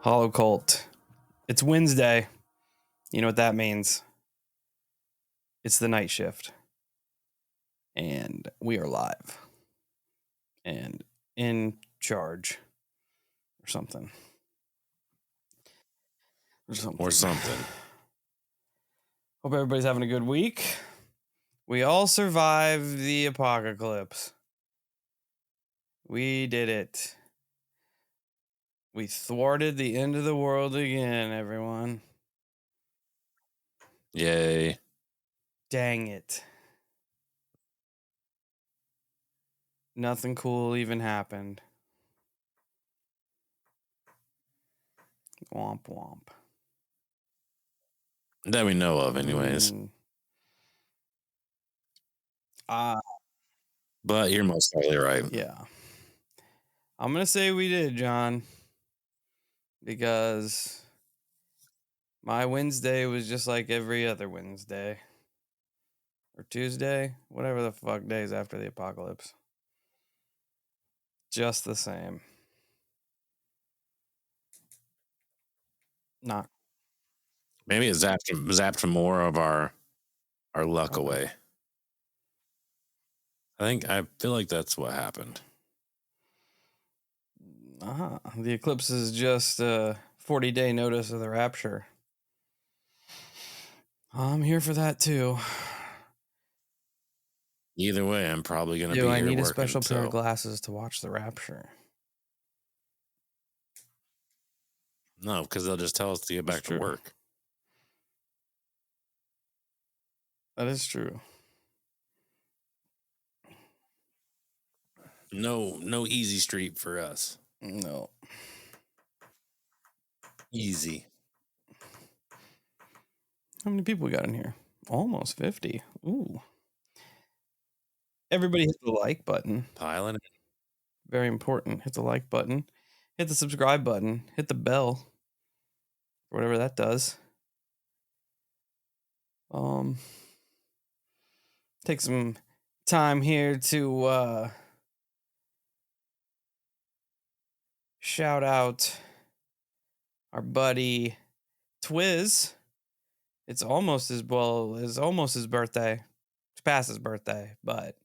Holocult. It's Wednesday. You know what that means? It's the night shift. And we are live. And in charge. Or something. Or something. Hope everybody's having a good week. We all survived the apocalypse. We did it. We thwarted the end of the world again, everyone. Yay. Dang it. Nothing cool even happened. Womp womp. That we know of, anyways. But you're most likely right. Yeah. I'm going to say we did, John. Because my Wednesday was just like every other Wednesday. Or Tuesday. Whatever the fuck days after the apocalypse. Just the same. Not. Maybe it zapped more of our luck away. I feel like that's what happened. The eclipse is just a 40-day notice of the rapture. I'm here for that too. Either way, I'm probably going to be here I need working, a special pair of glasses to watch the rapture? No, because they'll just tell us to get back to work. That is true. No easy street for us. No. Easy. How many people we got in here? Almost 50. Ooh. Everybody hit the like button. Piling it. Very important. Hit the like button. Hit the subscribe button. Hit the bell. Whatever that does. Take some time here to shout out our buddy Twiz. It's almost his birthday. It's past his birthday, but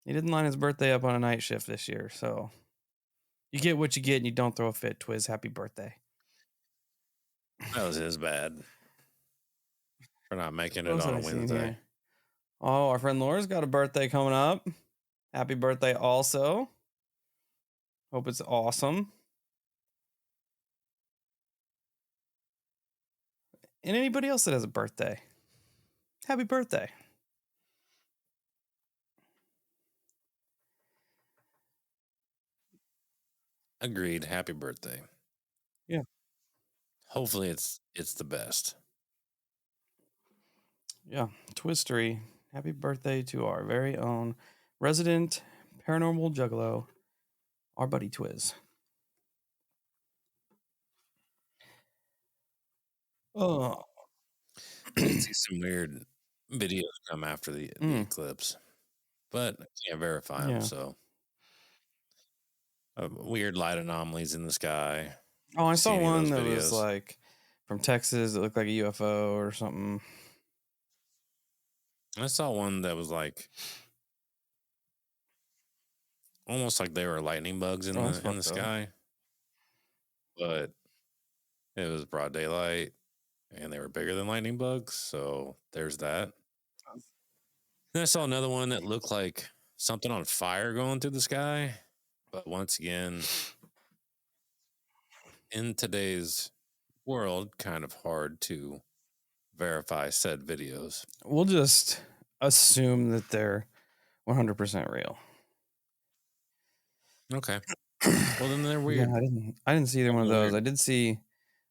he didn't line his birthday up on a night shift this year, so you get what you get and you don't throw a fit, Twiz. Happy birthday. That was his bad. For not making it on a Wednesday. Oh, our friend Laura's got a birthday coming up. Happy birthday also. Hope it's awesome. And anybody else that has a birthday, happy birthday. Agreed. Happy birthday. Yeah. Hopefully it's the best. Yeah. Twistery. Happy birthday to our very own resident paranormal juggalo, our buddy Twiz. Oh. I see some weird videos come after the eclipse, but I can't verify them, so. Weird light anomalies in the sky. Oh, I saw one that was like from Texas. It looked like a UFO or something. I saw one that was like almost like they were lightning bugs in the sky, but it was broad daylight and they were bigger than lightning bugs. So there's that. Then I saw another one that looked like something on fire going through the sky, but once again, in today's world, kind of hard to verify said videos. We'll just assume that they're 100% real. Okay. Well, then they're weird. Yeah, I didn't see either one of those. I did see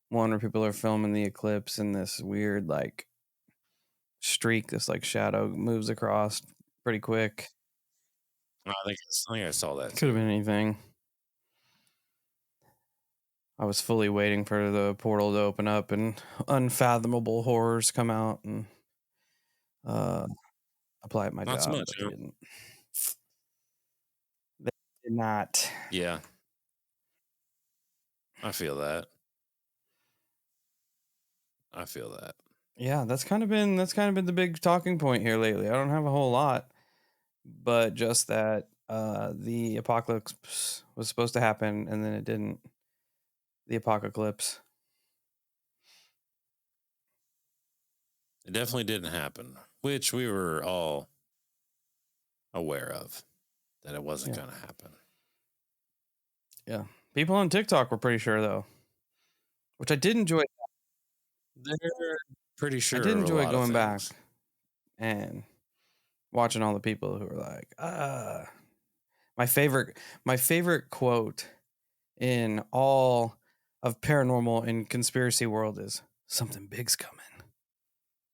one where people are filming the eclipse and this weird like streak, this like shadow moves across pretty quick. I think I saw that. Could have been anything. I was fully waiting for the portal to open up and unfathomable horrors come out and apply at my job. Not so much. But they didn't. They did not. Yeah. I feel that. I feel that. Yeah, that's kind of been the big talking point here lately. I don't have a whole lot, but just that the apocalypse was supposed to happen and then it didn't. The apocalypse. It definitely didn't happen, which we were all aware of that it wasn't Yeah. going to happen. Yeah. People on TikTok were pretty sure though, which I did enjoy. They're pretty I sure did of a enjoy lot of going back things. and watching all the people who were like, my favorite quote in all of paranormal and conspiracy world is something big's coming.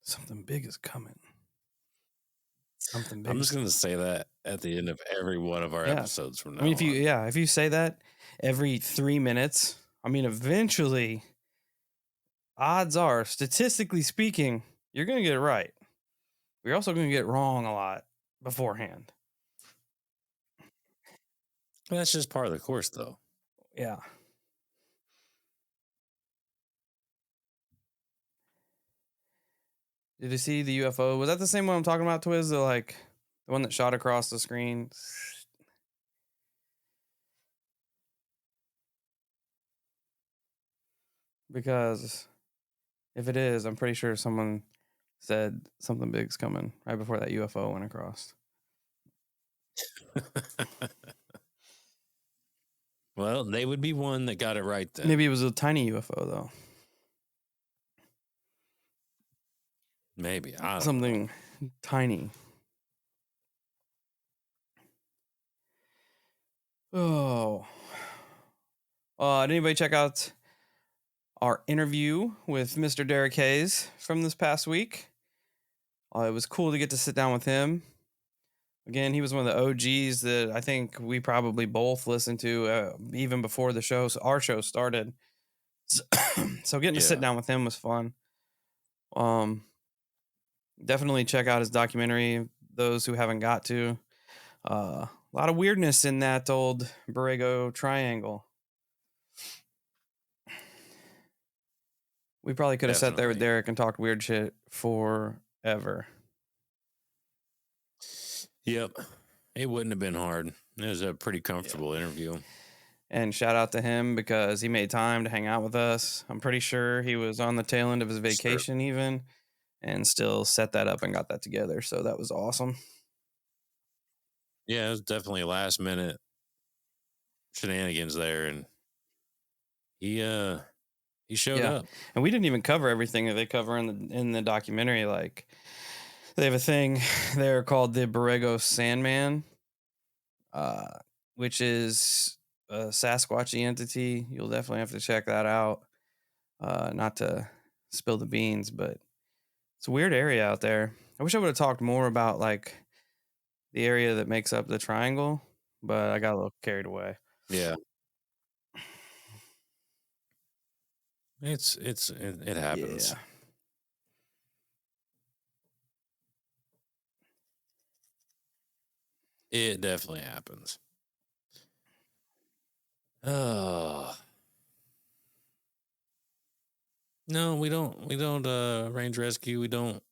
Something big is coming. Something big. I'm just going to say that at the end of every one of our episodes from now I mean, on. if you say that every 3 minutes, I mean, eventually, odds are, statistically speaking, you're going to get it right. You're also going to get it wrong a lot beforehand. That's just part of the course, though. Yeah. Did you see the UFO? Was that the same one I'm talking about, Twiz? The one that shot across the screen? Because if it is, I'm pretty sure someone said something big's coming right before that UFO went across. Well, they would be one that got it right then. Maybe it was a tiny UFO, though. Maybe. I don't Something know. tiny. Oh. Did anybody check out our interview with Mr. Derek Hayes from this past week? It was cool to get to sit down with him. Again, he was one of the OGs that I think we probably both listened to even before our show started. So getting to sit down with him was fun. Definitely check out his documentary, those who haven't got to. A lot of weirdness in that old Borrego Triangle. We probably could have sat there with Derek and talked weird shit forever. Yep. It wouldn't have been hard. It was a pretty comfortable interview. And shout out to him because he made time to hang out with us. I'm pretty sure he was on the tail end of his vacation even and still set that up and got that together. So that was awesome. Yeah, it was definitely last minute shenanigans there, and he showed up. And we didn't even cover everything that they cover in the documentary. Like they have a thing there called the Borrego Sandman, which is a Sasquatchy entity. You'll definitely have to check that out. Not to spill the beans, but it's a weird area out there. I wish I would have talked more about like the area that makes up the triangle, but I got a little carried away. Yeah. It happens. Yeah. It definitely happens. Oh. No, we don't range rescue. We don't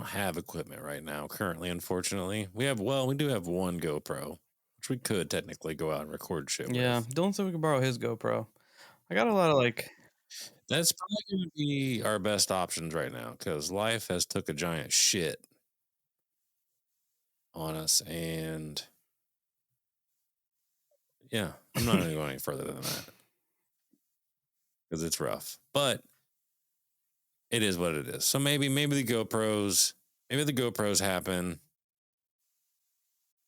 have equipment right now currently, unfortunately. We do have one GoPro, which we could technically go out and record shit with. Dylan said we could borrow his GoPro. I got a lot of that's probably going to be our best options right now because life has took a giant shit on us, and yeah, I'm not going to go any further than that because it's rough, but it is what it is. So maybe the GoPros happen.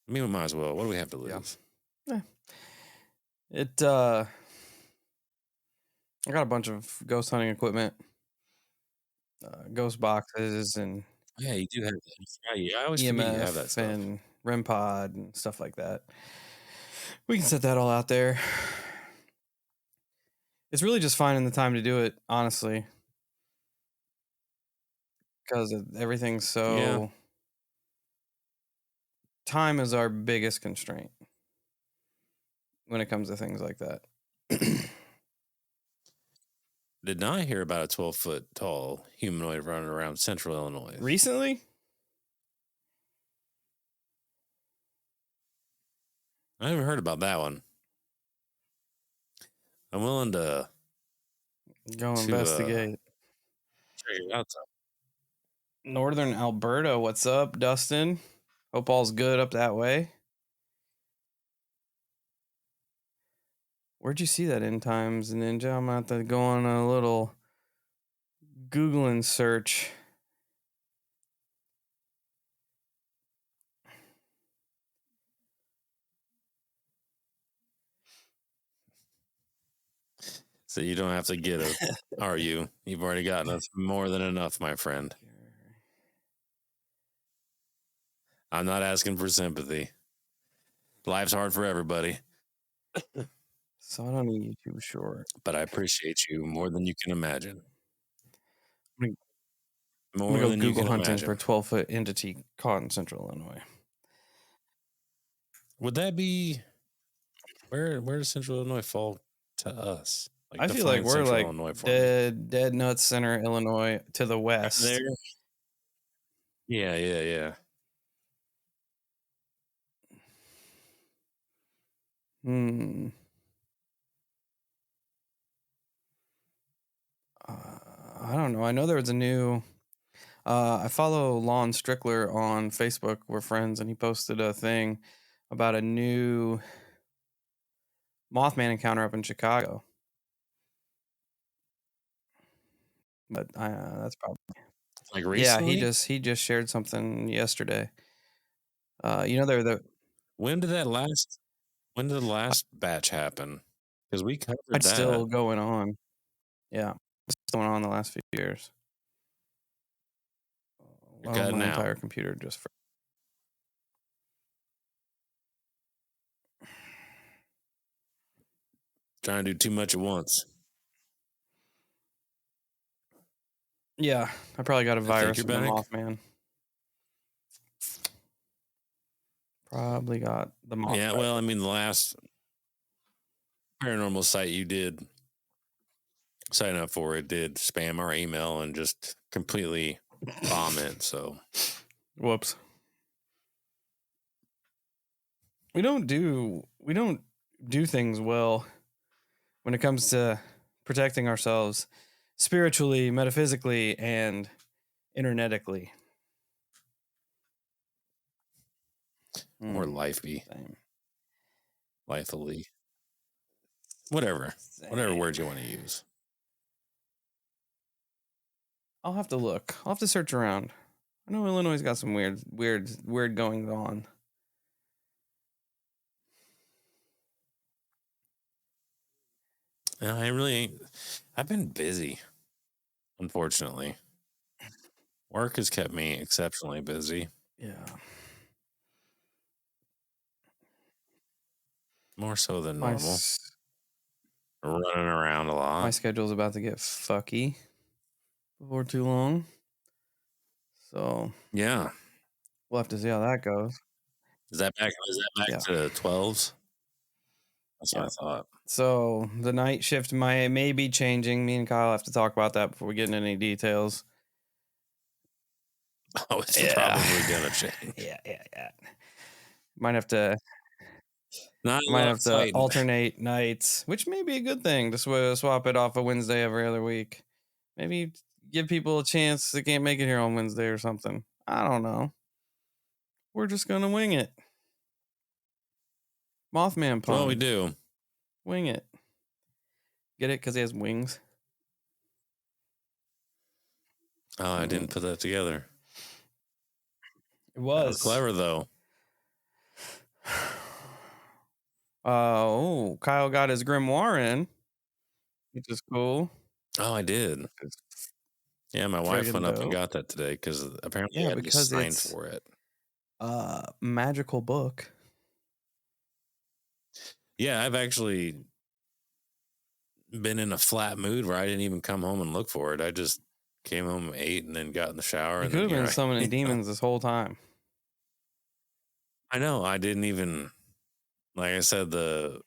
I mean, we might as well. What do we have to lose? Yeah. I got a bunch of ghost hunting equipment, ghost boxes, and yeah, you do have that. Yeah, I always forget you have that stuff. And REM pod and stuff like that. We can set that all out there. It's really just finding the time to do it, honestly, because everything's so. Yeah. Time is our biggest constraint when it comes to things like that. did not hear about a 12-foot tall humanoid running around central Illinois. Recently? I haven't heard about that one. I'm willing to go investigate. Check it out. Northern Alberta, what's up, Dustin? Hope all's good up that way. Where'd you see that End Times Ninja? I'm about to go on a little Googling search. So you don't have to get it, are you? You've already gotten us more than enough, my friend. I'm not asking for sympathy. Life's hard for everybody. So I don't need YouTube short. But I appreciate you more than you can imagine. More than you can hunting imagine. For 12-foot entity caught in central Illinois. Would that be where does central Illinois fall to us? Like, I feel like we're like dead nuts center Illinois to the west. There. Yeah. I don't know. I know there was a new. I follow Lon Strickler on Facebook. We're friends, and he posted a thing about a new Mothman encounter up in Chicago. But that's probably like recently. Yeah, he just shared something yesterday. They're the. When did the last batch happen? Because we covered that. It's still going on. Yeah, it's still going on the last few years. My entire computer just. Trying to do too much at once. Yeah, I probably got a virus from the Mothman. Probably got the Mothman. Yeah, well, I mean, the last paranormal site you did sign up for, it did spam our email and just completely bomb it. So, whoops. We don't do things well when it comes to protecting ourselves spiritually, metaphysically, and internetically. Or lifely. Lifely. Whatever words you want to use. I'll have to look. I'll have to search around. I know Illinois got some weird goings on. No, I've been busy, unfortunately. Work has kept me exceptionally busy. Yeah. More so than normal. Running around a lot. My schedule's about to get fucky before too long. So yeah, we'll have to see how that goes. Is that back to 12s? That's what I thought. So the night shift may be changing. Me and Kyle have to talk about that before we get into any details. Oh, it's probably gonna change. Yeah. Might have to alternate nights, which may be a good thing to swap it off a Wednesday every other week. Maybe give people a chance that can't make it here on Wednesday or something. I don't know. We're just gonna wing it. Mothman pun. Well, we do. Wing it. Get it? Because he has wings. Oh, I didn't put that together. It was. That was clever, though. Kyle got his Grimoire in, which is cool. Oh, I did. Yeah, my wife went up and got that today because apparently I had to sign for it. Magical book. Yeah, I've actually been in a flat mood where I didn't even come home and look for it. I just came home, ate, and then got in the shower. You could have been summoning demons this whole time. I know. I didn't even, like I said, the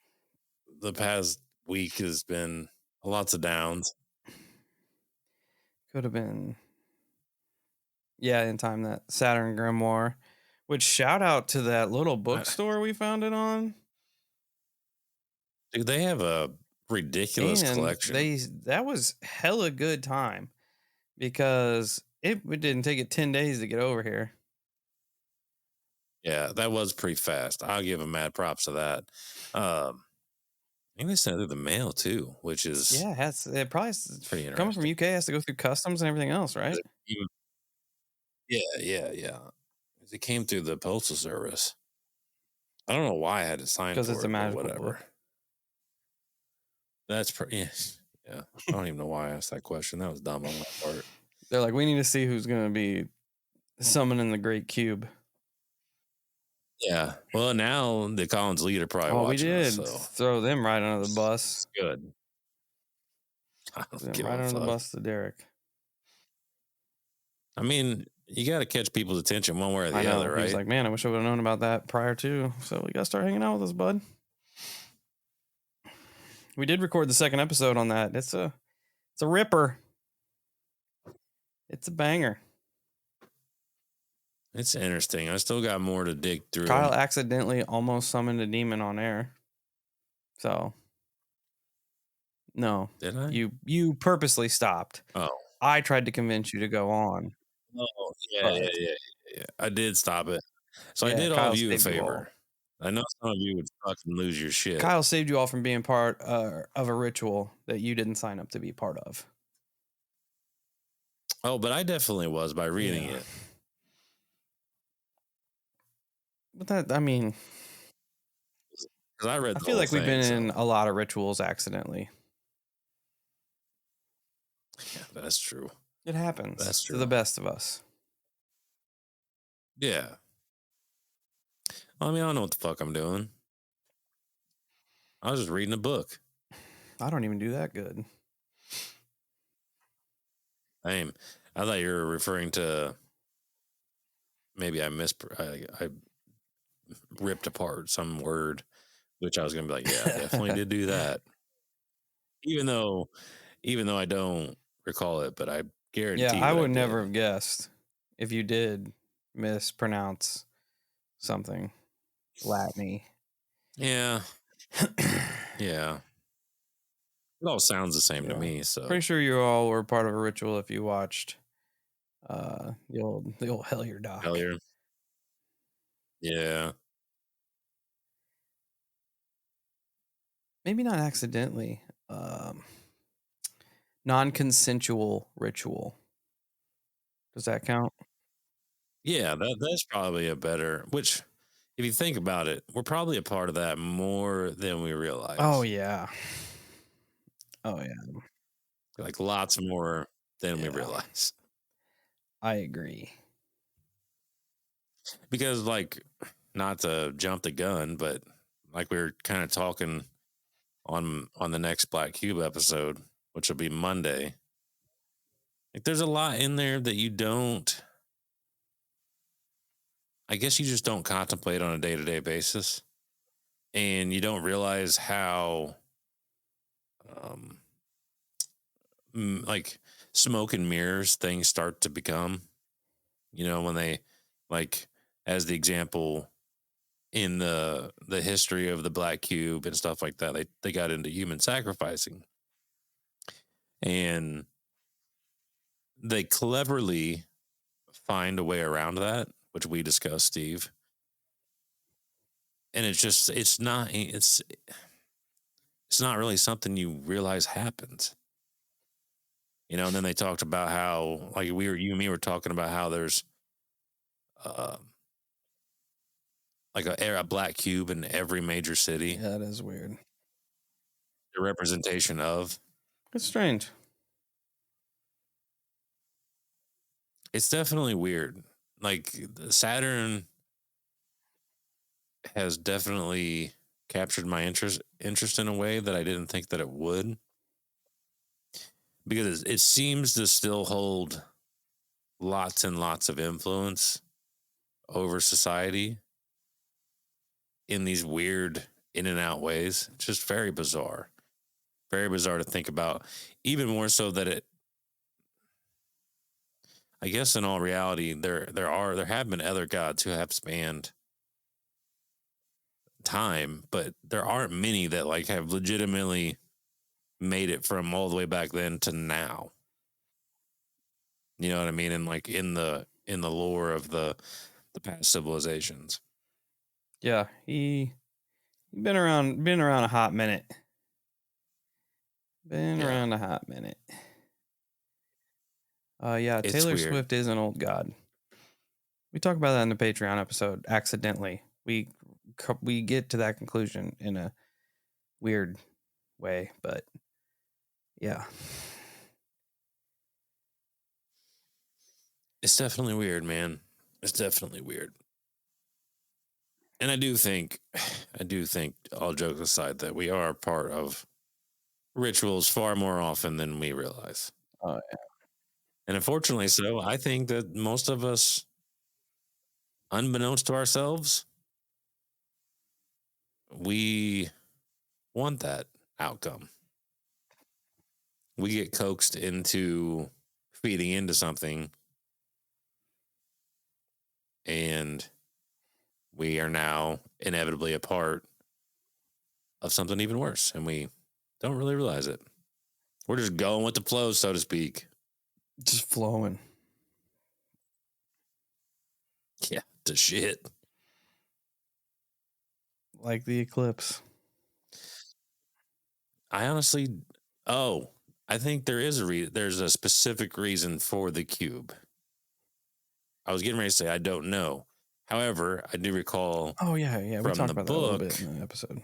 past week has been lots of downs. Could have been. Yeah, in time that Saturn Grimoire. Which shout out to that little bookstore we found it on. Dude, they have a ridiculous And collection. that was hella good time because it didn't take it 10 days to get over here. Yeah, that was pretty fast. I'll give them mad props to that. I think they sent it through the mail too, which is it probably pretty coming from interesting. UK has to go through customs and everything else, right? Yeah. It came through the postal service. I don't know why I had to sign Because it's for a it, but magical whatever. book. That's pretty. Yeah. I don't even know why I asked that question. That was dumb on my part. They're like, we need to see who's going to be summoning the Great Cube. Yeah. Well, now the Collins lead are probably watching we did us, so throw them right under the bus. it's good. I don't give Right a under the fuck. bus to Derek. I mean, you got to catch people's attention one way or the other, right? He was like, man, I wish I would have known about that prior to. So we got to start hanging out with us, bud. We did record the second episode on that. It's a ripper. It's a banger. It's interesting. I still got more to dig through. Kyle accidentally almost summoned a demon on air. So, no. Did I? You purposely stopped. Oh. I tried to convince you to go on. Oh, yeah. I did stop it. So I did Kyle all of you a saved you all. favor. I know some of you would fucking lose your shit. Kyle saved you all from being part of a ritual that you didn't sign up to be part of. Oh, but I definitely was by reading it. But that, I mean, because I read. I feel like we've been in a lot of rituals accidentally. Yeah, that's true. It happens. That's true. To the best of us. Yeah. I mean, I don't know what the fuck I'm doing. I was just reading a book. I don't even do that good. I thought you were referring to. Maybe I ripped apart some word, which I was gonna be like, yeah, I definitely did do that. Even though I don't recall it, but I guarantee. Yeah, I would never have guessed if you did mispronounce something Latin-y. Yeah. Yeah. It all sounds the same to me. So pretty sure you all were part of a ritual if you watched the old Hellier doc. Hellier. Yeah. Maybe not accidentally. Non-consensual ritual. Does that count? Yeah, that's probably a better. Which, if you think about it, we're probably a part of that more than we realize. Oh yeah. Like lots more than we realize. I agree. Because, like, not to jump the gun, but like we were kind of talking on the next Black Cube episode, which will be Monday. Like, there's a lot in there that you don't. I guess you just don't contemplate on a day-to-day basis, and you don't realize how, like, smoke and mirrors things start to become. You know, when they, like, as the example in the history of the Black Cube and stuff like that, they got into human sacrificing, and they cleverly find a way around that, which we discussed, Steve. And it's not really something you realize happens. You know, and then they talked about how, like, you and me were talking about how there's like a Black Cube in every major city. Yeah, that is weird. The representation of. It's strange. It's definitely weird. Like, Saturn has definitely captured my interest in a way that I didn't think that it would, because it seems to still hold lots and lots of influence over society in these weird in and out ways. It's just very bizarre to think about, even more so that I guess in all reality, there have been other gods who have spanned time, but there aren't many that like have legitimately made it from all the way back then to now. You know what I mean? And like in the lore of the past civilizations. Yeah, he been around a hot minute. Around a hot minute. Yeah, It's Taylor weird. Swift is an old god. We talk about that in the Patreon episode accidentally. We get to that conclusion in a weird way, but yeah. It's definitely weird, man. It's definitely weird. And I do think, all jokes aside, that we are part of rituals far more often than we realize. Oh, yeah. And unfortunately so, I think that most of us, unbeknownst to ourselves, we want that outcome. We get coaxed into feeding into something, and we are now inevitably a part of something even worse, and we don't really realize it. We're just going with the flow, so to speak. Just flowing. Yeah, to shit. Like the Eclipse. I honestly, I think there is there's a specific reason for the cube. I was getting ready to say I don't know. However, I do recall. Oh yeah. We From talked the about that a little book. bit in the episode.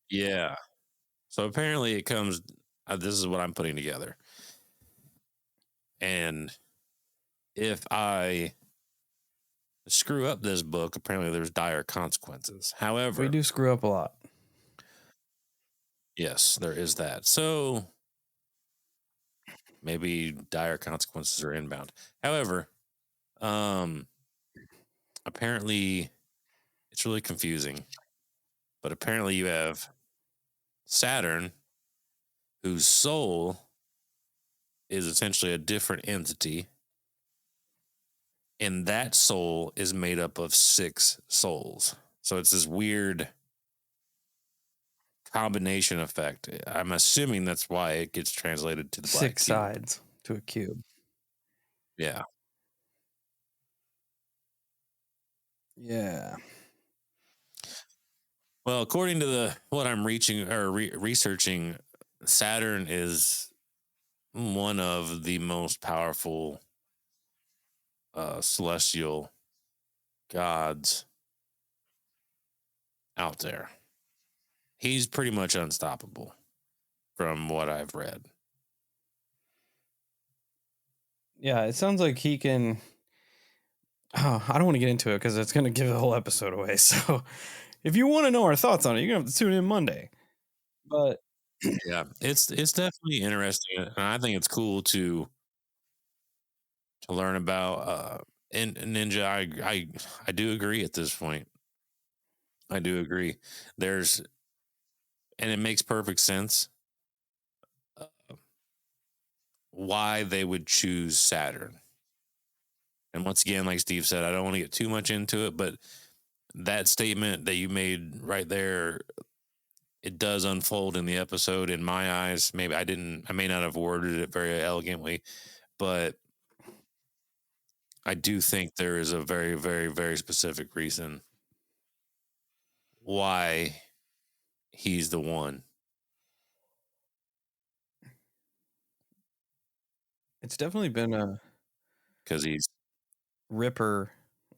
Yeah. So apparently it comes. This is what I'm putting together. And if I screw up this book, apparently there's dire consequences. However, we do screw up a lot. Yes, there is that. So maybe dire consequences are inbound. However, apparently it's really confusing. But apparently you have Saturn, whose soul is essentially a different entity. And that soul is made up of 6 souls. So it's this weird combination effect. I'm assuming that's why it gets translated to the black 6 cube. sides to a cube. Yeah. Yeah. Well, according to what I'm researching, Saturn is one of the most powerful celestial gods out there. He's pretty much unstoppable from what I've read. Yeah, it sounds like he can. Oh, I don't want to get into it because it's going to give the whole episode away. So, if you want to know our thoughts on it, you're going to have to tune in Monday. But yeah, it's definitely interesting, and I think it's cool to learn about. And Ninja, I do agree at this point. I do agree. And it makes perfect sense why they would choose Saturn. And once again, like Steve said, I don't want to get too much into it, but that statement that you made right there, it does unfold in the episode in my eyes. Maybe I may not have worded it very elegantly, but I do think there is a very, very, very specific reason why he's the one. it's definitely been a Because he's ripper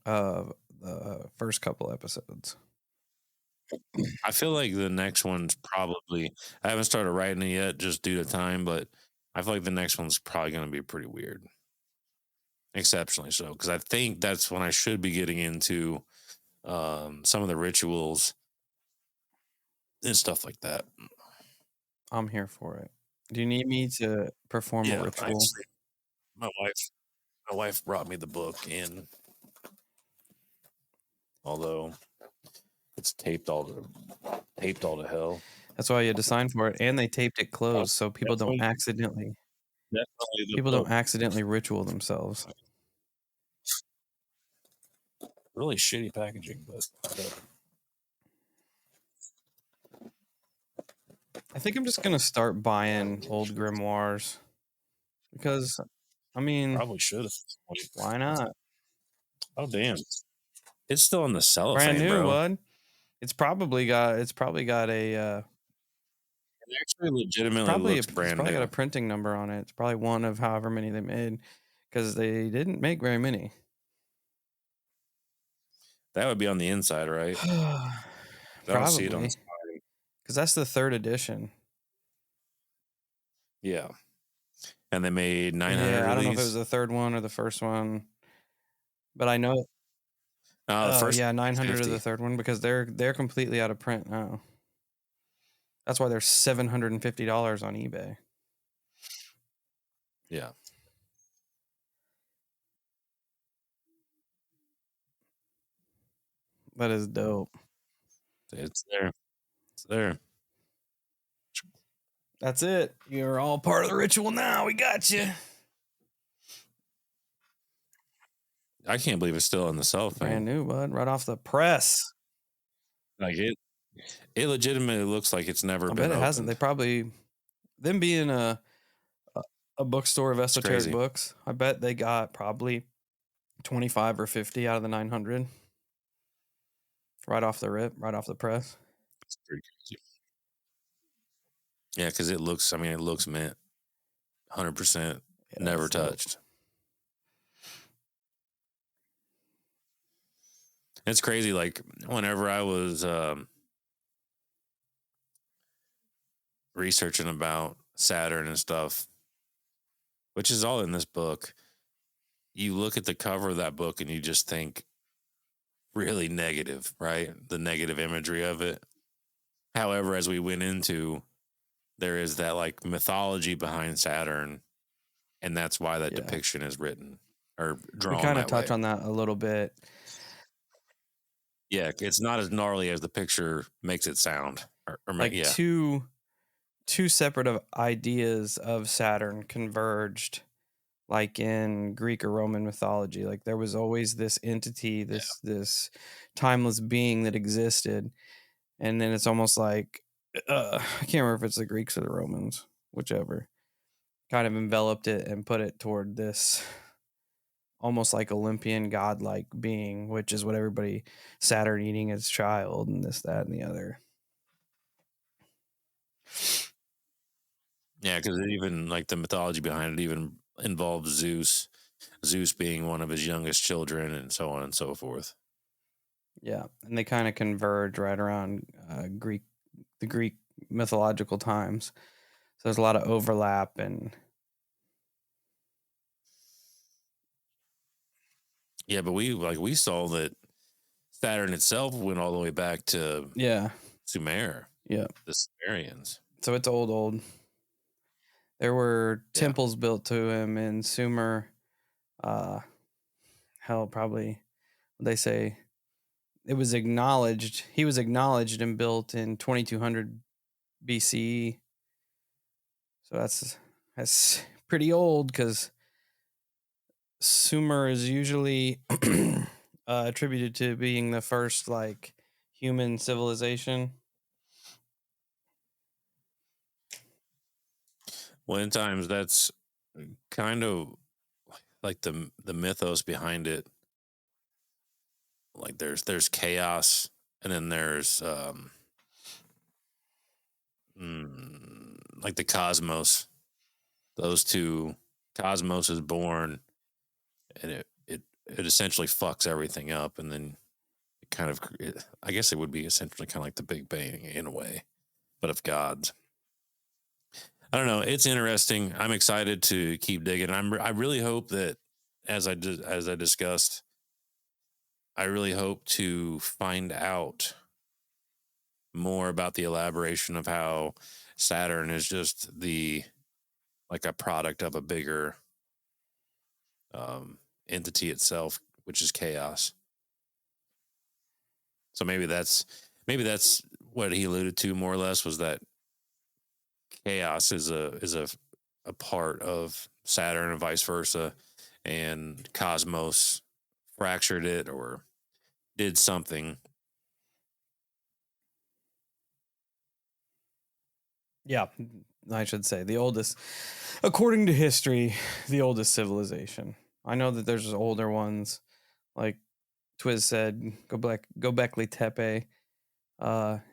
of the first couple episodes. I feel like the next one's probably, I haven't started writing it yet just due to time, but I feel like the next one's probably going to be pretty weird. Exceptionally so. Because I think that's when I should be getting into some of the rituals and stuff like that. I'm here for it. Do you need me to perform a ritual? Actually, my wife brought me the book, and although it's taped all to hell. That's why you had to sign for it, and they taped it closed so people don't accidentally. definitely the People Pope. don't accidentally ritual themselves. Really shitty packaging, but I think I'm just gonna start buying old grimoires because, I mean, probably should have. why not? Oh damn, it's still in the Brand cellophane, new, bro. bud. It's probably got a It actually legitimately looks it's brand probably got a new. printing number on it. It's probably one of however many they made because they didn't make very many. That would be on the inside, right? I don't see it on the Probably side. because that's the third edition. Yeah, and they made 900 Yeah, I of don't know if it was these. the third one or the first one, but I know. The Oh first yeah, one was 900 of the 50. third one because they're completely out of print now. That's why they're $750 on eBay. Yeah, That is dope. it's there. It's there. That's it. You're all part of the ritual now. We got you. I can't believe it's still in the Brand cellophane. new, bud. Right off the press. Like it legitimately looks like it's never I been bet it hasn't. opened. They probably, them being a bookstore of esoteric crazy. books, I bet they got probably 25 or 50 out of the 900 right off the rip, right off the press. It's pretty crazy. Yeah, because it looks mint, 100%, Yeah, never that's dope. touched. It's crazy. Like whenever I was researching about Saturn and stuff, which is all in this book, you look at the cover of that book and you just think really negative, right? The negative imagery of it. However, as we went into, there is that like mythology behind Saturn, and that's why that Yeah. depiction is written or We drawn kind of that touch way. on that a little bit. Yeah, it's not as gnarly as the picture makes it sound. Like two separate ideas of Saturn converged, like in Greek or Roman mythology. Like there was always this entity, this timeless being that existed, and then it's almost like I can't remember if it's the Greeks or the Romans, whichever, kind of enveloped it and put it toward this almost like Olympian godlike being, which is what everybody Saturn eating its child and this, that, and the other. Yeah, because even like the mythology behind it even involves Zeus being one of his youngest children, and so on and so forth. Yeah, and they kind of converge right around the Greek mythological times. So there's a lot of overlap and Yeah, but we saw that Saturn itself went all the way back to Sumer. Yeah. The Sumerians. So it's old. There were temples built to him in Sumer. Hell, probably they say it was acknowledged. He was acknowledged and built in 2200 BCE. So that's pretty old because Sumer is usually attributed to being the first like human civilization. Well, in times that's kind of like the mythos behind it. Like there's chaos, and then there's like the cosmos. Those two, cosmos is born, and it essentially fucks everything up, and then it kind of I guess it would be essentially kind of like the Big Bang in a way, but of gods. I don't know. It's interesting. I'm excited to keep digging. I really hope that as I discussed, I really hope to find out more about the elaboration of how Saturn is just like a product of a bigger entity itself, which is chaos. So maybe that's what he alluded to more or less, was that chaos is a a part of Saturn and vice versa, and Cosmos fractured it or did something. Yeah, I should say the oldest, according to history, the oldest civilization. I know that there's older ones, like Twiz said, Göbekli Tepe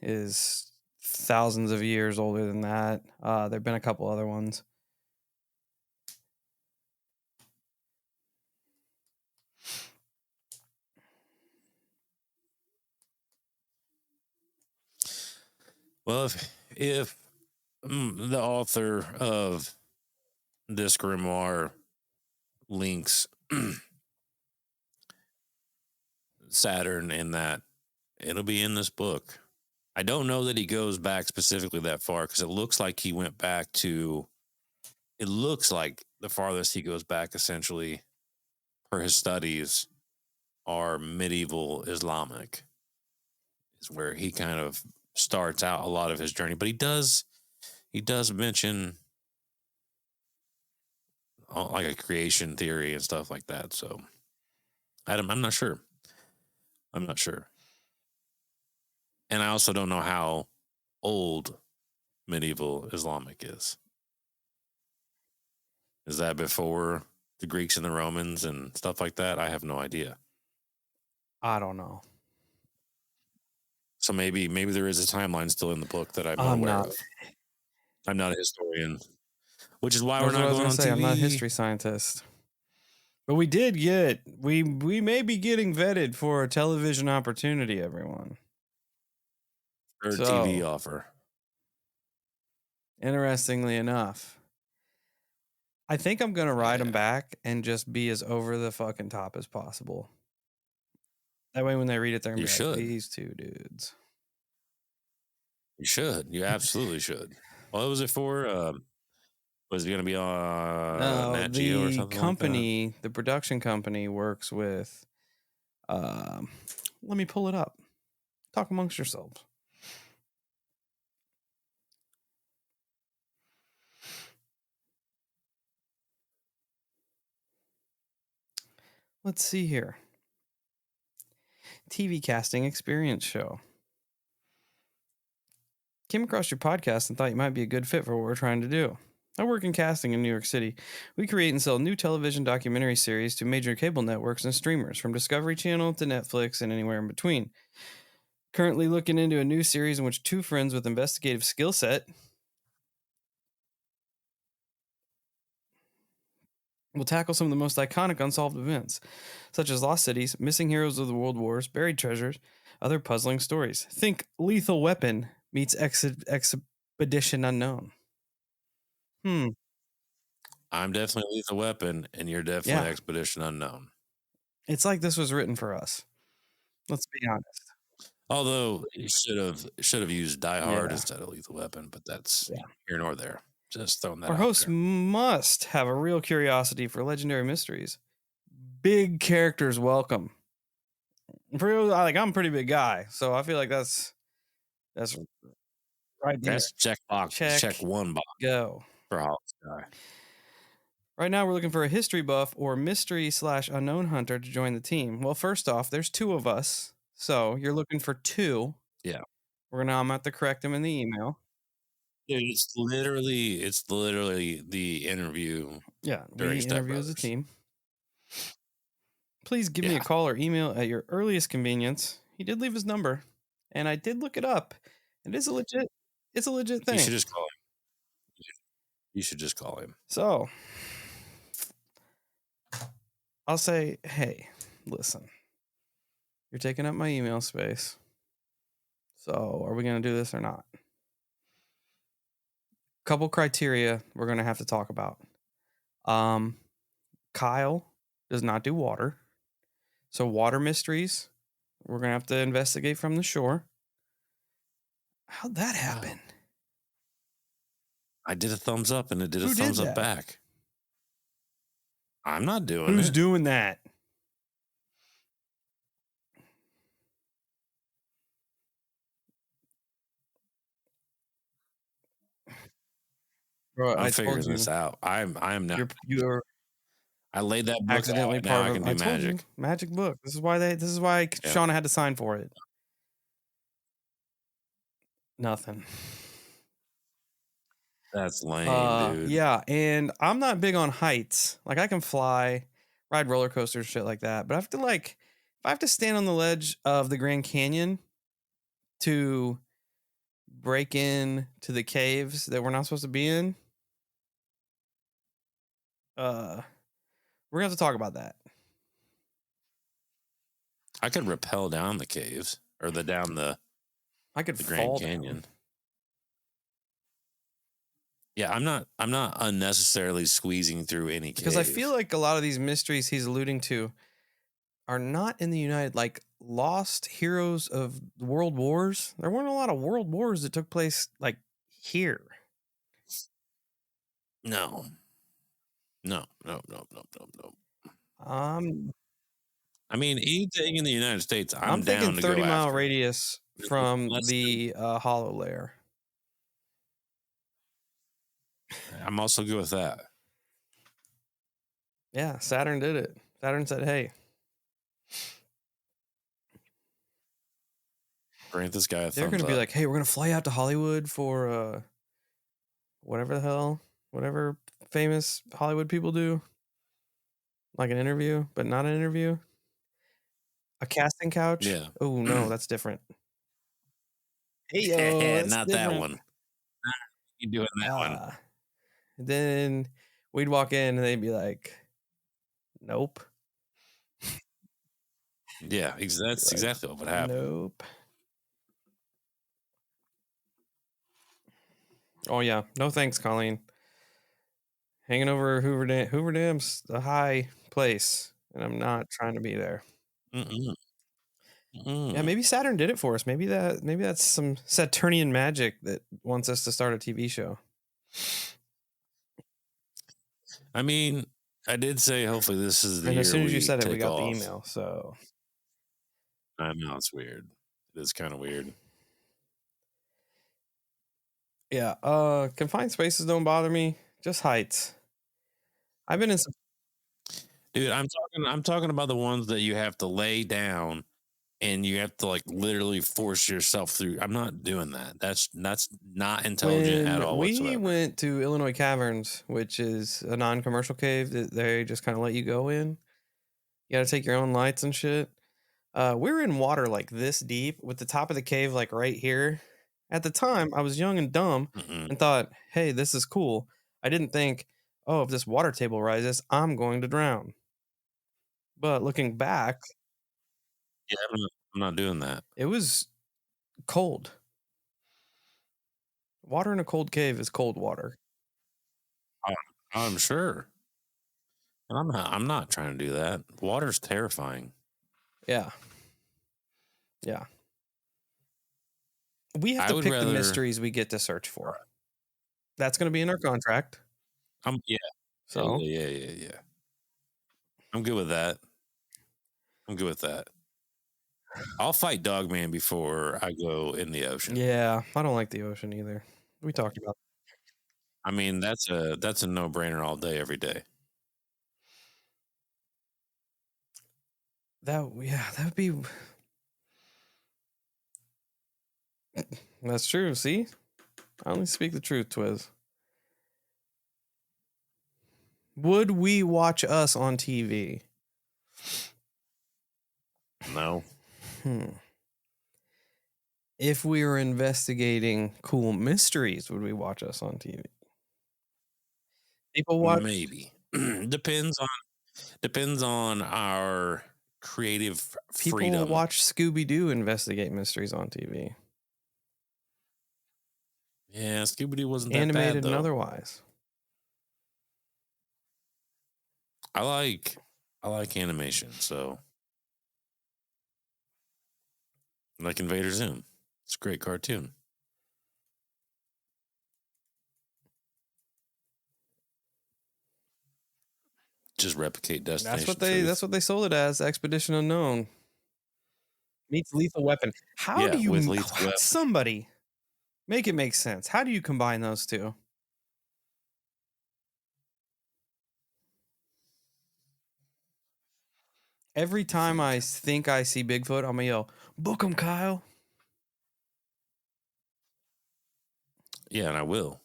is thousands of years older than that. There've been a couple other ones. Well, if the author of this grimoire links Saturn in that, it'll be in this book. I don't know that he goes back specifically that far because it looks like he went back to. It looks like the farthest he goes back, essentially, for his studies, are medieval Islamic. Is where he kind of starts out a lot of his journey, but he does mention like a creation theory and stuff like that. So, I'm not sure. I'm not sure, and I also don't know how old medieval Islamic is. Is that before the Greeks and the Romans and stuff like that? I have no idea. I don't know. So maybe there is a timeline still in the book that I'm not aware of. I'm not a historian, which is why we're not going on TV. I'm not a history scientist. But we may be getting vetted for a television opportunity, everyone. Or a TV offer. Interestingly enough, I think I'm going to write them back and just be as over the fucking top as possible. That way when they read it, they're going to be like, these two dudes. You should. You absolutely should. What was it for? Was it going to be on Nat Geo or something company, like that? The production company works with, let me pull it up. Talk amongst yourselves. Let's see here. TV casting experience show. Came across your podcast and thought you might be a good fit for what we're trying to do. I work in casting in New York City. We create and sell new television documentary series to major cable networks and streamers, from Discovery Channel to Netflix and anywhere in between. Currently looking into a new series in which two friends with investigative skill set will tackle some of the most iconic unsolved events, such as lost cities, missing heroes of the world wars, buried treasures, other puzzling stories. Think Lethal Weapon meets Expedition Unknown. I'm definitely Lethal Weapon, and you're definitely Expedition Unknown. It's like this was written for us. Let's be honest. Although you should have used Die Hard instead of Lethal Weapon, but that's here nor there. Just throwing that out. Our hosts must have a real curiosity for legendary mysteries. Big characters welcome. For real, like, I'm a pretty big guy, so I feel like that's right there. That's check one box. Go for Holosky. Right now, we're looking for a history buff or mystery/unknown hunter to join the team. Well, first off, there's two of us, so you're looking for two. Yeah, I'm gonna have to correct them in the email. Dude, it's literally the interview. Yeah, we interview as a team. Please give me a call or email at your earliest convenience. He did leave his number, and I did look it up. It's a legit thing. You should just call him. You should just call him. So, I'll say, hey, listen, you're taking up my email space. So, are we going to do this or not? Couple criteria we're going to have to talk about. Kyle does not do water. So, water mysteries, we're going to have to investigate from the shore. How'd that happen? I did a thumbs up and it did a thumbs up back. I'm not doing it. Who's doing that? Bro, I'm I told figuring you, this out. I'm not. you're I laid that book out, accidentally and now part I of. can I do told you, magic. magic book. This is why Yeah, Shauna had to sign for it. Nothing. that's lame, dude. Yeah, and I'm not big on heights. Like I can fly, ride roller coasters, shit like that. But I have to if I have to stand on the ledge of the Grand Canyon to break in to the caves that we're not supposed to be in, uh, we're gonna have to talk about that. I could rappel down the caves or down I could the Grand fall down Canyon. Yeah, I'm not unnecessarily squeezing through any because I feel cave. like a lot of these mysteries he's alluding to are not in the United, like lost heroes of world wars. There weren't a lot of world wars that took place like here. No. No, no, no, no, no, no. Um, I mean, anything in the United States, I'm I'm thinking down to go 30-mile after. radius from Less than, the hollow layer. I'm also good with that. Yeah, Saturn did it. Saturn said, "Hey, Grant this guy a they're thumbs gonna be up. like, hey, we're gonna fly out to Hollywood for whatever the hell, whatever famous Hollywood people do, like an interview, but not an interview, a casting couch. Yeah. Oh no, that's different. Hey yo, that's Not that different. one. You doing that one. Uh, then we'd walk in and they'd be like, nope. Yeah, Be that's like, exactly what would happen. nope. Oh yeah, no thanks, Colleen. Hanging over Hoover Dam. Hoover Dam's a high place, and I'm not trying to be there. Mm-mm. Yeah, Mm-mm. maybe Saturn did it for us. Maybe that's some Saturnian magic that wants us to start a TV show. I mean, I did say hopefully this is the And as year soon as you we said it, we take got the off. email. So I know it's weird. It is kind of weird. yeah, confined spaces don't bother me. Just heights. I've been in some Dude, I'm talking about the ones that you have to lay down and you have to like literally force yourself through. I'm not doing that. That's not intelligent at when all we whatsoever. went to Illinois Caverns, which is a non-commercial cave that they just kind of let you go in. You got to take your own lights and shit. We were in water like this deep with the top of the cave like right here. At the time, I was young and dumb Mm-mm. and thought, hey, this is cool. I didn't think, oh, if this water table rises, I'm going to drown. But looking back, Yeah, I'm not doing that. it was cold. Water in a cold cave is cold water. I- I'm sure. And I'm not trying to do that. Water's terrifying. Yeah. Yeah. We have I to would pick the rather mysteries we get to search for. That's going to be in our contract. yeah. So, Yeah. I'm good with that. I'm good with that. I'll fight Dogman before I go in the ocean. yeah, I don't like the ocean either. We talked about I mean, that's a no-brainer all day, every day. that. Yeah, that would be. That's true. See, I only speak the truth, Twiz. Would we watch us on TV? No. If we were investigating cool mysteries, would we watch us on TV? People watch. Maybe. Depends on our creative People freedom. watch Scooby Doo investigate mysteries on TV, Yeah, Scooby Doo wasn't that animated bad and though. otherwise. I like animation, so like Invader Zim. It's a great cartoon. Just replicate Destination Truth. That's what they sold it as. Expedition Unknown meets Lethal Weapon. How Yeah, do with you Lethal Weapon. somebody make it make sense? How do you combine those two? Every time I think I see Bigfoot, I'm gonna yell, "Book him, Kyle." Yeah, and I will.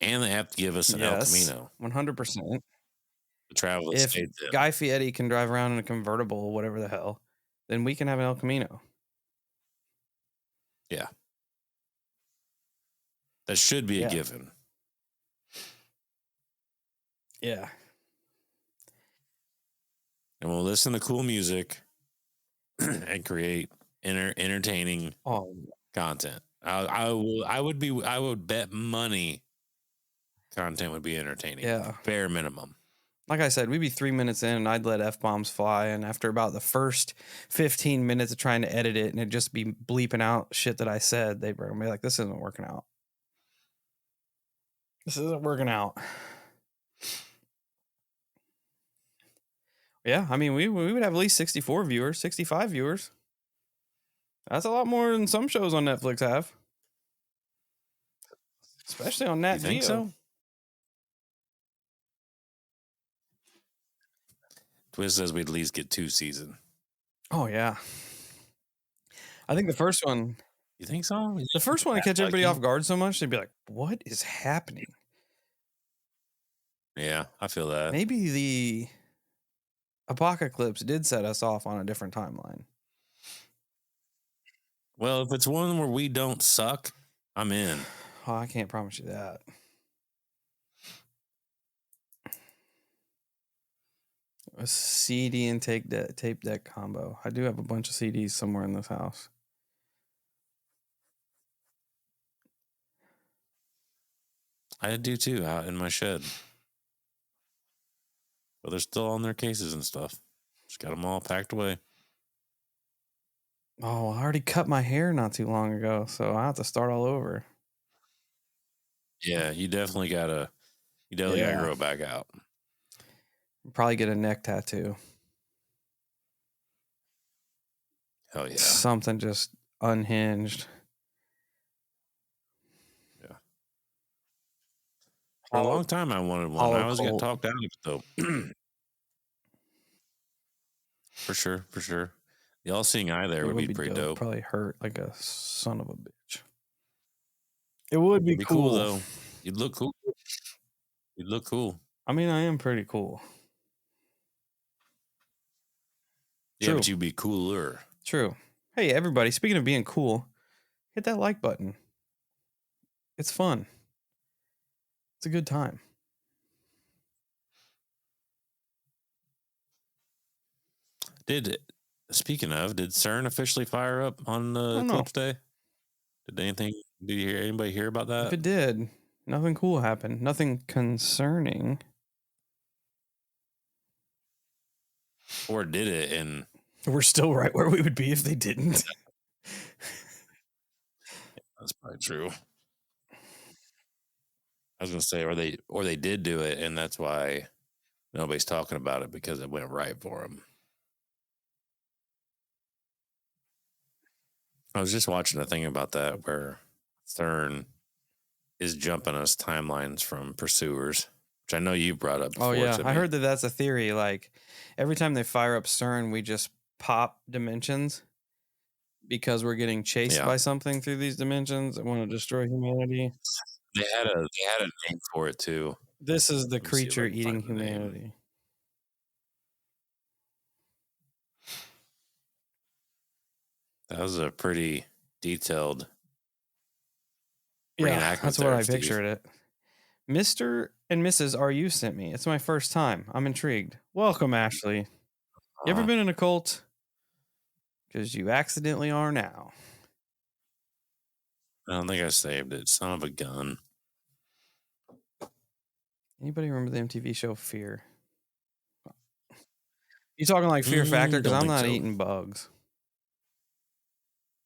And they have to give us an El Camino 100%. to travel the If states in. Guy Fieri can drive around in a convertible or whatever the hell, then we can have an El Camino. Yeah. That should be a Yeah. given. Yeah. And we'll listen to cool music and create entertaining content. I would bet money content would be entertaining. Yeah. Bare minimum. Like I said, we'd be 3 minutes in and I'd let F-bombs fly. And after about the first 15 minutes of trying to edit it and it'd just be bleeping out shit that I said, they'd be like, this isn't working out. This isn't working out. Yeah, I mean, we would have at least 64 viewers, 65 viewers. That's a lot more than some shows on Netflix have. Especially on Nat Geo. You think so? Twiz says we'd at least get 2 seasons. Oh, yeah. I think the first one... You think so? The first one to catch everybody off guard so much, they'd be like, what is happening? Yeah, I feel that. Maybe the Eclipse did set us off on a different timeline. Well, if it's one where we don't suck, I'm in. Oh, I can't promise you that. A CD and tape deck combo. I do have a bunch of CDs somewhere in this house. I do too, out in my shed. But they're still on their cases and stuff. Just got them all packed away. Oh, I already cut my hair not too long ago, so I have to start all over. Yeah, you definitely gotta grow it back out. Probably get a neck tattoo. Hell yeah. Something just unhinged. Yeah. For a long time I wanted one. I always get talked out of it though. For sure. The all-seeing eye there would be pretty dope. Probably hurt like a son of a bitch. It would be cool though. You'd look cool. I mean, I am pretty cool. Yeah, but you'd be cooler. True. Hey, everybody, speaking of being cool, hit that like button. It's fun. It's a good time. Speaking of, did CERN officially fire up on the Eclipse Day? Did anybody hear about that? If it did, nothing cool happened. Nothing concerning. Or did it and we're still right where we would be if they didn't. That's probably true. I was gonna say, or they did do it, and that's why nobody's talking about it because it went right for them. I was just watching a thing about that where CERN is jumping us timelines from pursuers, which I know you brought up before. Oh yeah, I heard that that's a theory. Like every time they fire up CERN, we just pop dimensions because we're getting chased by something through these dimensions that want to destroy humanity. They had a name for it too. This is the creature eating humanity. That was a pretty detailed reenactment. That's what I pictured it. Mr. and Mrs. RU sent me. It's my first time. I'm intrigued. Welcome, Ashley. You ever been in a cult? Because you accidentally are now. I don't think I saved it. Son of a gun. Anybody remember the MTV show Fear? You talking like Fear Factor? Because I'm not eating bugs.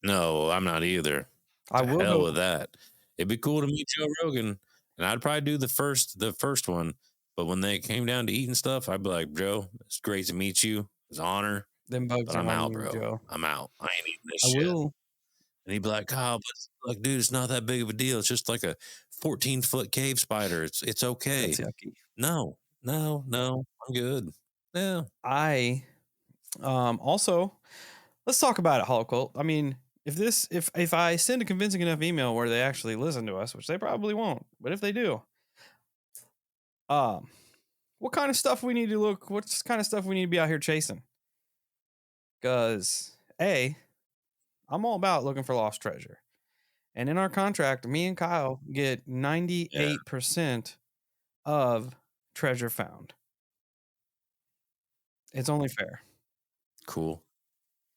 No, I'm not either. I will hell with that. It'd be cool to meet Joe Rogan, and I'd probably do the first one. But when they came down to eating stuff, I'd be like, Joe, it's great to meet you. It's an honor. Them bugs. But I'm out, bro. Joe. I'm out. I ain't eating this shit. Will. And he'd be like, Kyle, but like, dude, it's not that big of a deal. It's just like a 14-foot cave spider. It's okay. That's yucky. No, I'm good. Yeah. I also, let's talk about it, Holocult. I mean, if I send a convincing enough email where they actually listen to us, which they probably won't, but if they do, um, what kind of stuff we need to look? What's kind of stuff we need to be out here chasing? Because I'm all about looking for lost treasure, and in our contract, me and Kyle get 98% of treasure found. It's only fair. Cool.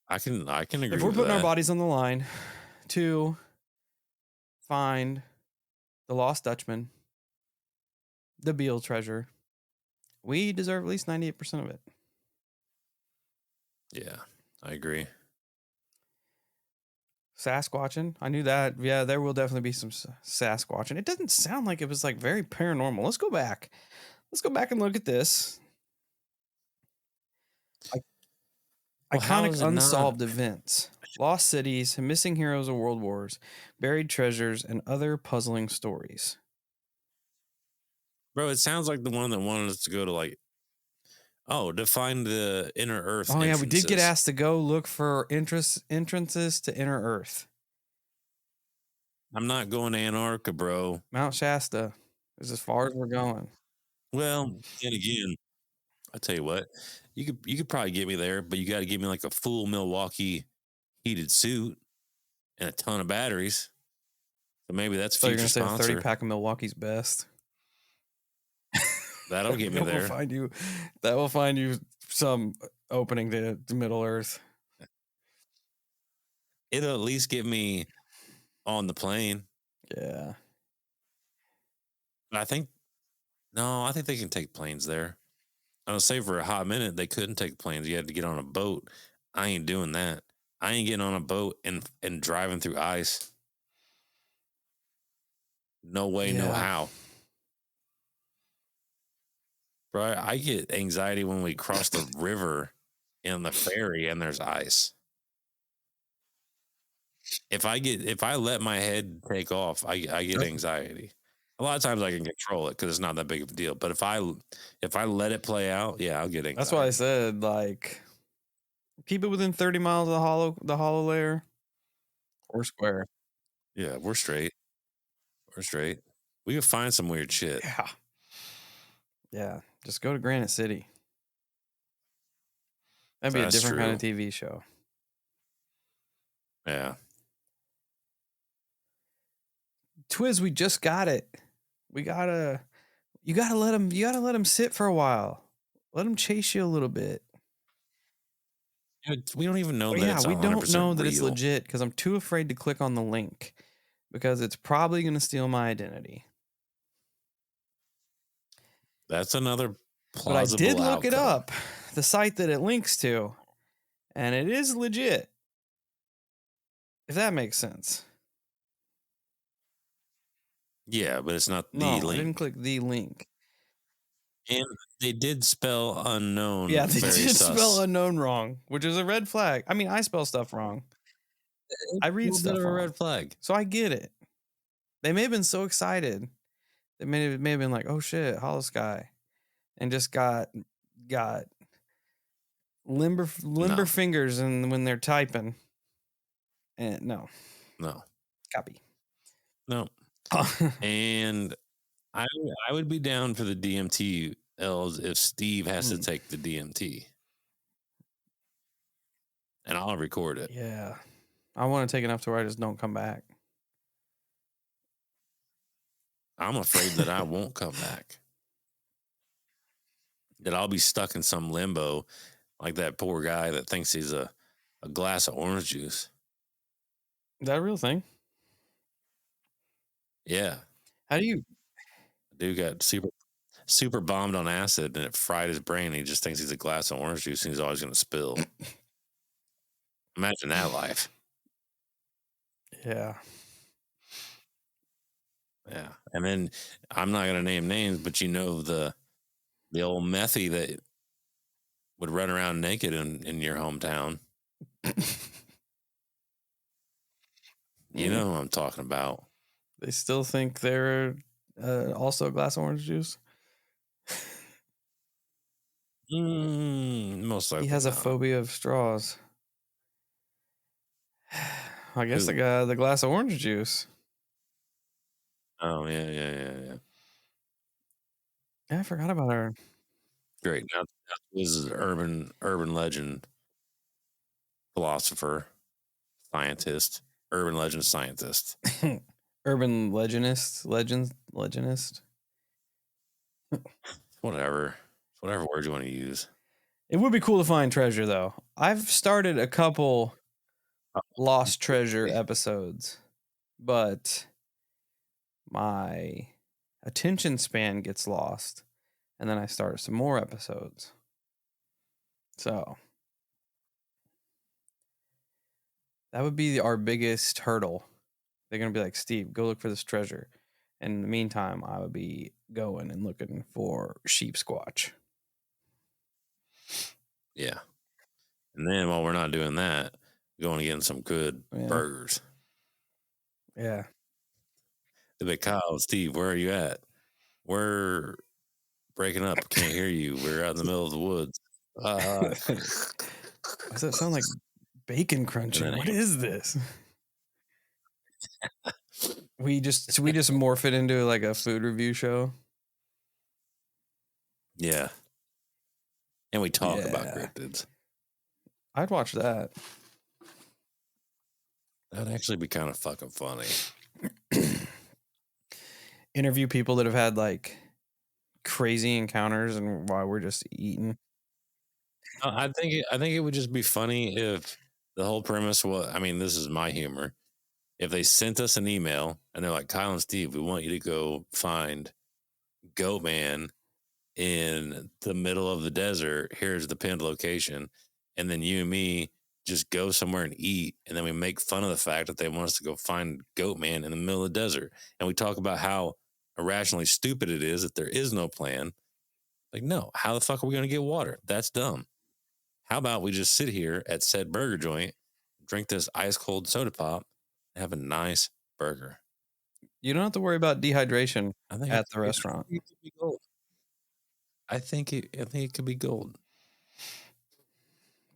I can agree If we're with putting our that. bodies on the line to find the lost Dutchman, the Beale treasure, we deserve at least 98% of it. Yeah, I agree. Sasquatching, I knew that. Yeah, there will definitely be some Sasquatching. It doesn't sound like it was like very paranormal. Let's go back. Let's go back and look at this. Well, how Iconic is it not? unsolved events, lost cities, missing heroes of world wars, buried treasures, and other puzzling stories. Bro, it sounds like the one that wanted us to go to to find the inner earth Oh yeah, we did get entrances. asked to go look for entrances to inner Earth. I'm not going to Antarctica, bro. Mount Shasta is as far as we're going. Well, and again, I tell you what, you could probably get me there, but you got to give me like a full Milwaukee heated suit and a ton of batteries. So maybe that's So you're future gonna say a 30 sponsor. pack of Milwaukee's best. That'll get me That there. will find you some opening to Middle Earth. It'll at least get me on the plane. Yeah. I think they can take planes there. I would say for a hot minute they couldn't take planes. You had to get on a boat. I ain't doing that. I ain't getting on a boat and driving through ice. No way, no how. Bro, I get anxiety when we cross the river in the ferry and there's ice. If I let my head take off, I get anxiety. A lot of times I can control it because it's not that big of a deal. But if I let it play out, yeah, I'll get anxiety. That's why I said, like, keep it within 30 miles of the hollow layer or square. Yeah, we're straight. We're straight. We can find some weird shit. Yeah. Yeah. Just go to Granite City. That'd be a different kind of TV show. Yeah. Twiz, we just got it. You gotta let him sit for a while. Let him chase you a little bit. We don't even know that Yeah, it's we don't know that it's real. legit because I'm too afraid to click on the link because it's probably going to steal my identity. That's another plausible But I did look outcome. it up, the site that it links to, and it is legit. If that makes sense. Yeah, but it's not the No, link. I didn't click the link. And they did spell unknown. Yeah, they very did sus. spell unknown wrong, which is a red flag. I mean, I spell stuff wrong. I read stuff a wrong. red flag. So I get it. They may have been so excited. They may have been like, "Oh shit, Holosky," and just got limber fingers and when they're typing. And no. Copy. No. And I would be down for the DMT L's if Steve has to take the DMT. And I'll record it. Yeah. I want to take enough to where I just don't come back. I'm afraid that I won't come back. That I'll be stuck in some limbo like that poor guy that thinks he's a glass of orange juice. Is that a real thing? Yeah. How do you? Dude got super bombed on acid and it fried his brain. He just thinks he's a glass of orange juice and he's always going to spill. Imagine that life. Yeah. Yeah. And then I'm not going to name names, but you know the old methy that would run around naked in your hometown. You know who I'm talking about. They still think they're also a glass of orange juice. Most He likely has a not. phobia of straws. I guess Who? the glass of orange juice. Oh, yeah. Yeah, I forgot about her. Great. Now this is urban legend philosopher, scientist, urban legend scientist. Urban legendist. Whatever word you want to use. It would be cool to find treasure, though. I've started a couple lost treasure episodes, but my attention span gets lost, and then I start some more episodes. So that would be our biggest hurdle. They're going to be like, Steve, go look for this treasure. And in the meantime, I would be going and looking for sheep squatch. Yeah. And then while we're not doing that, going to get some good burgers. Yeah. The big Kyle, Steve, where are you at? We're breaking up. Can't hear you. We're out in the middle of the woods. Why does that sound like bacon crunching? What is this? We just morph it into like a food review show. Yeah. And we talk about cryptids. I'd watch that. That'd actually be kind of fucking funny. Interview people that have had like crazy encounters and while we're just eating. I think it would just be funny if the whole premise was, I mean, this is my humor. If they sent us an email and they're like, Kyle and Steve, we want you to go find Goat Man in the middle of the desert. Here's the pinned location. And then you and me just go somewhere and eat. And then we make fun of the fact that they want us to go find Goat Man in the middle of the desert. And we talk about how irrationally stupid it is that there is no plan. Like, no, how the fuck are we going to get water? That's dumb. How about we just sit here at said burger joint, drink this ice cold soda pop, and have a nice burger? You don't have to worry about dehydration at the restaurant. I think it could be gold. I think it could be gold.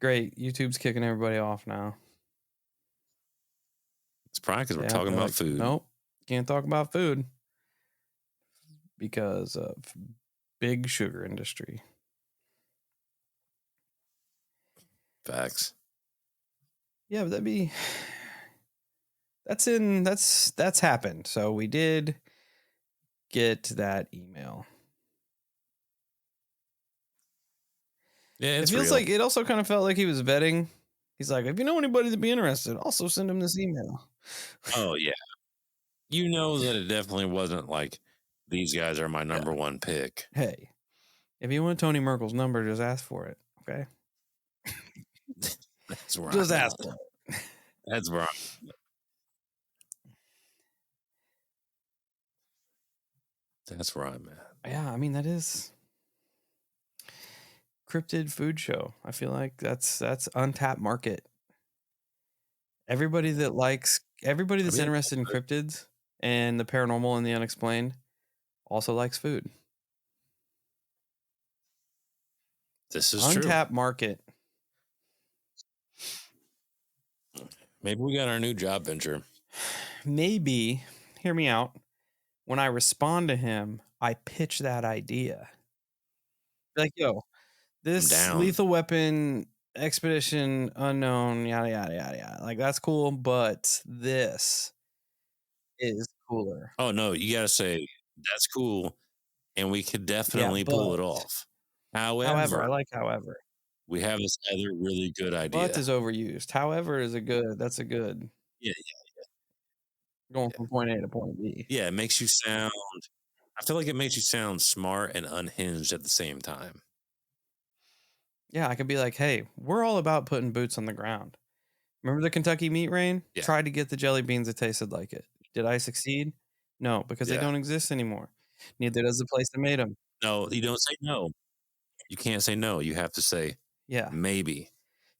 Great. YouTube's kicking everybody off now. It's probably because we're talking about food. Nope. Can't talk about food because of big sugar industry. Facts. Yeah, but that's happened. So we did get that email. Yeah, it feels like it also kind of felt like he was vetting. He's like, if you know anybody that'd be interested, also send him this email. Oh yeah. You know that it definitely wasn't like these guys are my number one pick. Hey, if you want Tony Merkel's number, just ask for it. Okay. That's where just I'm ask at. for it. That's where I'm at. That's where I'm at. Yeah, I mean that is cryptid food show. I feel like that's untapped market. Everybody that's interested in cryptids and the paranormal and the unexplained also likes food. This is untapped true. Market. Maybe we got our new job venture. Maybe, hear me out. When I respond to him, I pitch that idea. Like, yo, this lethal weapon expedition unknown, yada yada yada yada. Like that's cool, but this is cooler. Oh no, you gotta say that's cool, and we could definitely pull it off. However, I like however. We have this other really good idea. But is overused. However is a good. That's a good. Yeah. Going from point A to point B. Yeah, it makes you sound. I feel like it makes you sound smart and unhinged at the same time. Yeah, I could be like, hey, we're all about putting boots on the ground. Remember the Kentucky meat rain? Yeah. Tried to get the jelly beans that tasted like it. Did I succeed? No, because they don't exist anymore. Neither does the place that made them. No, you don't say no. You can't say no. You have to say, yeah, maybe.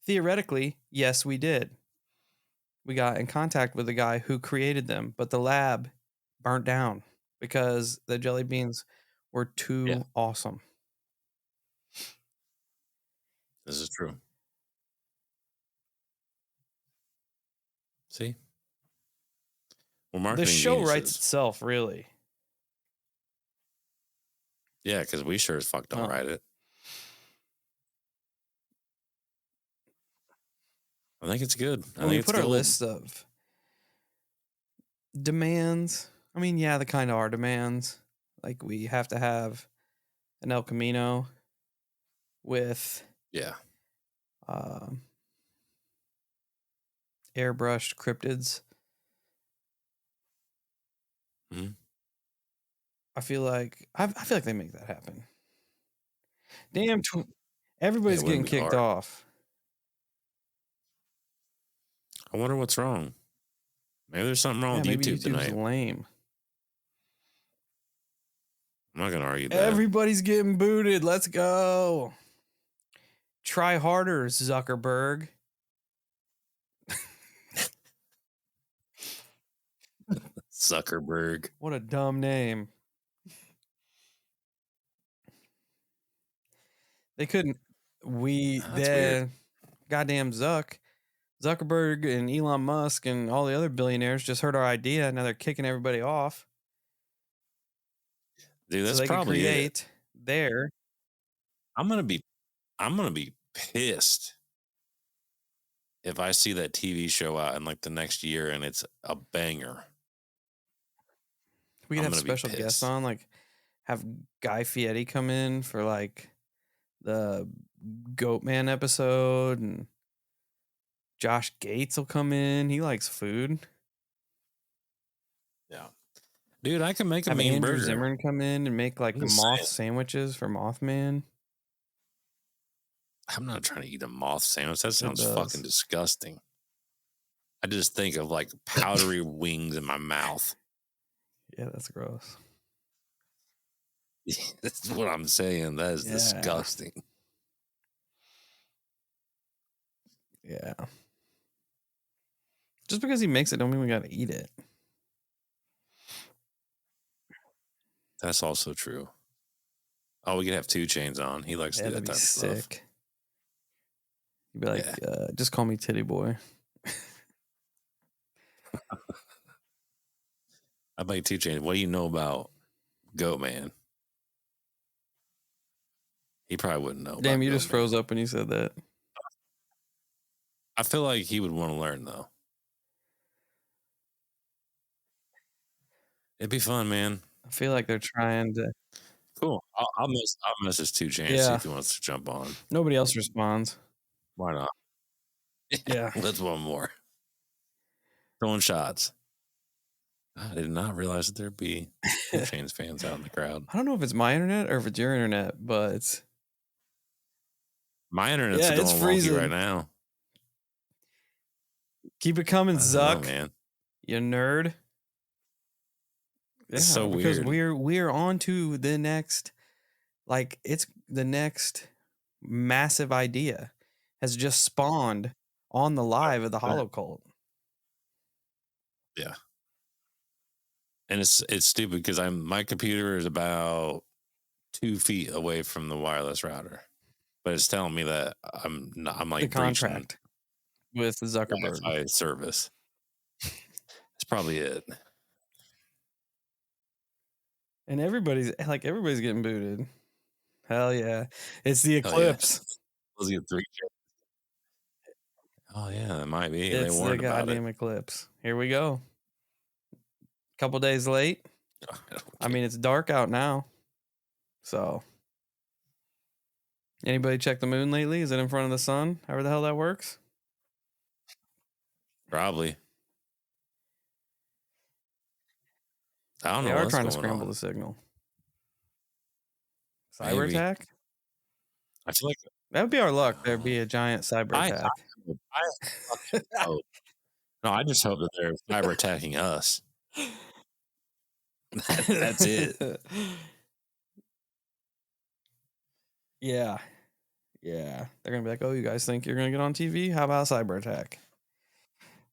Theoretically, yes, we did. We got in contact with the guy who created them, but the lab burnt down because the jelly beans were too awesome. This is true. See? We're marketing The show geniuses. writes itself, really. Yeah, because we sure as fuck don't write it. I think it's good. When we put our list of demands, I mean, yeah, they kind of are demands. Like, we have to have an El Camino with airbrushed cryptids. Mm-hmm. I feel like they make that happen. Damn, everybody's getting kicked off. I wonder what's wrong. Maybe there's something wrong with YouTube tonight. Lame. I'm not gonna argue that. Everybody's getting booted. Let's go. Try harder, Zuckerberg. Zuckerberg. What a dumb name. They couldn't. Weird. Goddamn Zuckerberg and Elon Musk and all the other billionaires just heard our idea. Now they're kicking everybody off. Dude, that's probably it. There. I'm gonna be pissed if I see that TV show out in like the next year and it's a banger. We could have special guests on, like have Guy Fieri come in for like the Goatman episode, and Josh Gates will come in. He likes food. Yeah. Dude, I can make a mean Andrew burger. Zimmern come in and make like moth sandwiches for Mothman. I'm not trying to eat a moth sandwich. That sounds fucking disgusting. I just think of like powdery wings in my mouth. Yeah, that's gross. That's what I'm saying. That is disgusting. Yeah. Just because he makes it don't mean we gotta eat it. That's also true. Oh, we could have 2 Chainz on. He likes to do that type of stuff. He'd be like, just call me Titty Boy. I bet 2 Chainz. What do you know about Goatman? He probably wouldn't know. Damn, you just froze up when you said that. I feel like he would want to learn, though. It'd be fun, man. I feel like they're trying to. Cool. I'll message 2 Chainz, see if he wants to jump on. Nobody else responds. Why not? Yeah. Let's one more. Throwing shots. I did not realize that there'd be 2 Chainz fans out in the crowd. I don't know if it's my internet or if it's your internet, but my internet's going wonky right now. Keep it coming, Zuck. Man. You nerd. It's so weird. Because we're on to the next, like, it's the next massive idea has just spawned on the live of the Holocult. Yeah. And it's stupid because my computer is about 2 feet away from the wireless router, but it's telling me that I'm like the contract with Zuckerberg Wi-Fi service. That's probably it. And everybody's getting booted. Hell yeah! It's the Eclipse. Let's get 3. Oh yeah, it might be. It's the goddamn Eclipse. Here we go. Couple days late. I mean, it's dark out now. So, anybody check the moon lately? Is it in front of the sun? However the hell that works. Probably. I don't know. They are trying to scramble the signal. Cyber attack? I feel like that would be our luck. There'd be a giant cyber attack. No, I just hope that they're cyber attacking us. That's it. Yeah. They're gonna be like, "Oh, you guys think you're gonna get on TV? How about a cyber attack?"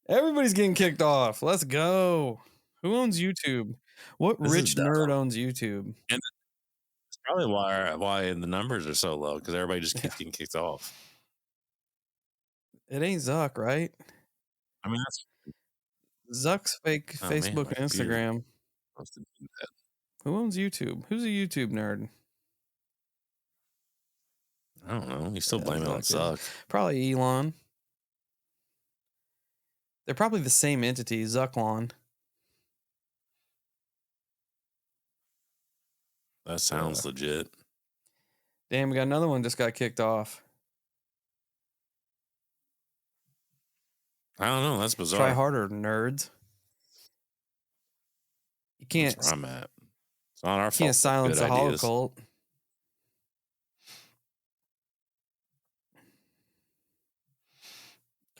Everybody's getting kicked off. Let's go. Who owns YouTube? What rich nerd owns YouTube? And that's probably why the numbers are so low, because everybody just keeps getting kicked off. It ain't Zuck, right? I mean, that's Zuck's fake oh man, Facebook my and computer's Instagram. supposed to do that. Who owns YouTube? Who's a YouTube nerd? I don't know. You still blame it on Zuck is Zuck. probably Elon. They're probably the same entity, Zucklon. That sounds legit. Damn, we got another one just got kicked off. I don't know. That's bizarre. Try harder, nerds. You can't. That's where I'm at. It's not our fault. Can't silence a holocult.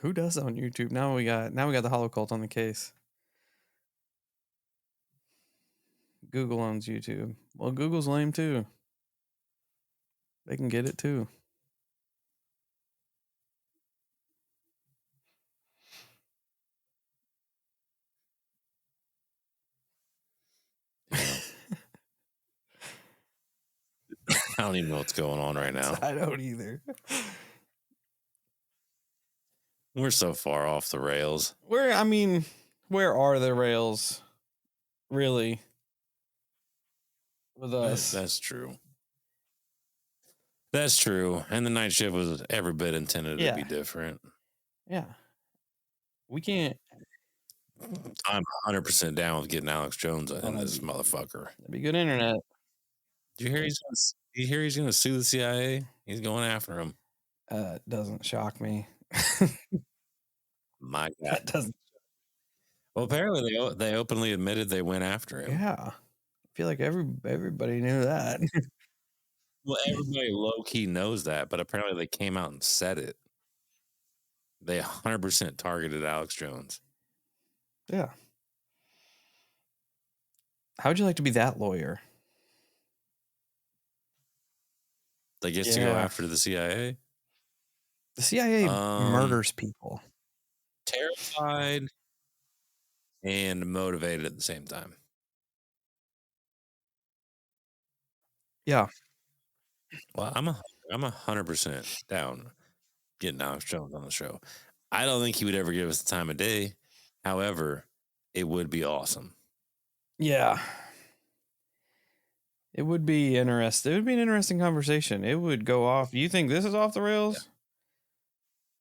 Who does on YouTube? Now we got the holocult on the case. Google owns YouTube. Well, Google's lame too. They can get it too. I don't even know what's going on right now. I don't either. We're so far off the rails. Where are the rails? Really? With us. That's true. That's true. And the night shift was every bit intended to be different. Yeah. We can't. I'm 100% down with getting Alex Jones in this motherfucker. That'd be good internet. Did you hear he's going to sue the CIA? He's going after him. Doesn't shock me. My God. That doesn't. Well, apparently they openly admitted they went after him. Yeah. I feel like everybody knew that. Well, everybody low-key knows that, but apparently they came out and said it. They 100% targeted Alex Jones. Yeah. How would you like to be that lawyer? They get to go after the CIA? The CIA murders people. Terrified and motivated at the same time. Yeah. Well, I'm 100% down getting Alex Jones on the show. I don't think he would ever give us the time of day. However, it would be awesome. Yeah. It would be interesting. It would be an interesting conversation. It would go off. You think this is off the rails?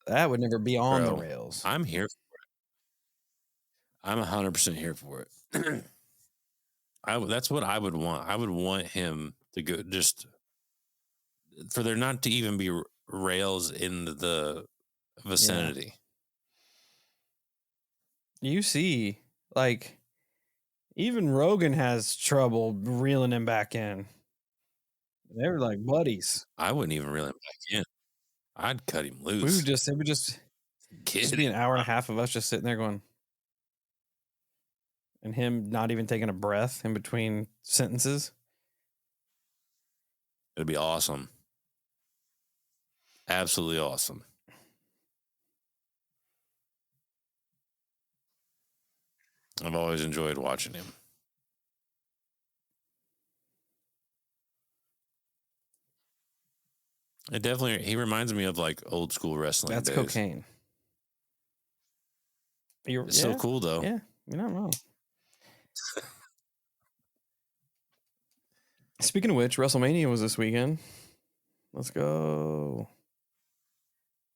Yeah. That would never be on the rails. I'm here for it. I'm 100% here for it. That's what I would want. I would want him to go, just for there not to even be rails in the vicinity. Yeah. You see, like, even Rogan has trouble reeling him back in. They were like buddies. I wouldn't even reel him back in. I'd cut him loose. It would just be an hour and a half of us just sitting there going, and him not even taking a breath in between sentences. It'd be awesome. Absolutely awesome. I've always enjoyed watching him. He reminds me of like old school wrestling. That's days. cocaine. It's so cool though. Yeah, you're not wrong. Speaking of which, WrestleMania was this weekend. Let's go.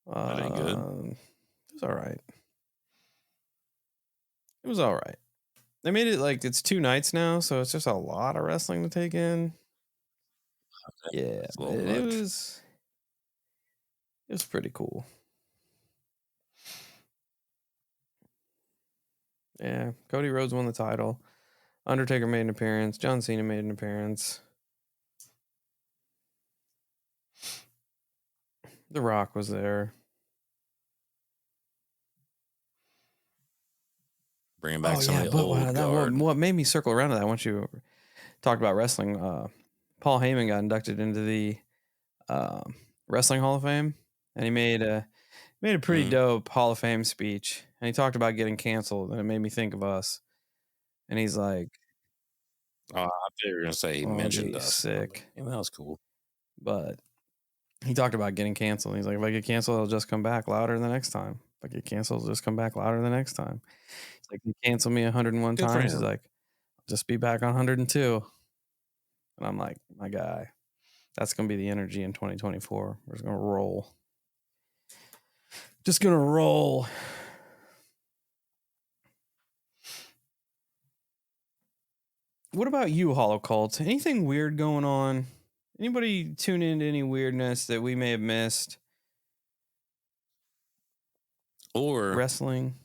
That ain't good. It was all right. It was all right. They made it like it's 2 nights now, so it's just a lot of wrestling to take in. Yeah, it was pretty cool. Yeah, Cody Rhodes won the title. Undertaker made an appearance. John Cena made an appearance. The Rock was there. Bringing back some of the old guard. What made me circle around to that once you talked about wrestling, Paul Heyman got inducted into the Wrestling Hall of Fame, and he made a pretty dope Hall of Fame speech, and he talked about getting canceled, and it made me think of us. And he's like, "Oh, I thought you were gonna say he mentioned us." Sick. Yeah, that was cool. But He talked about getting canceled. He's like, if I get canceled, I'll just come back louder the next time. If I get canceled, I'll just come back louder the next time. It's like, you cancel me 101 Good for times. He's him. like, I'll just be back on 102. And I'm like, my guy, that's going to be the energy in 2024. We're just going to roll. Just going to roll. What about you, Holocult? Anything weird going on? Anybody tune into any weirdness that we may have missed? Or Wrestling?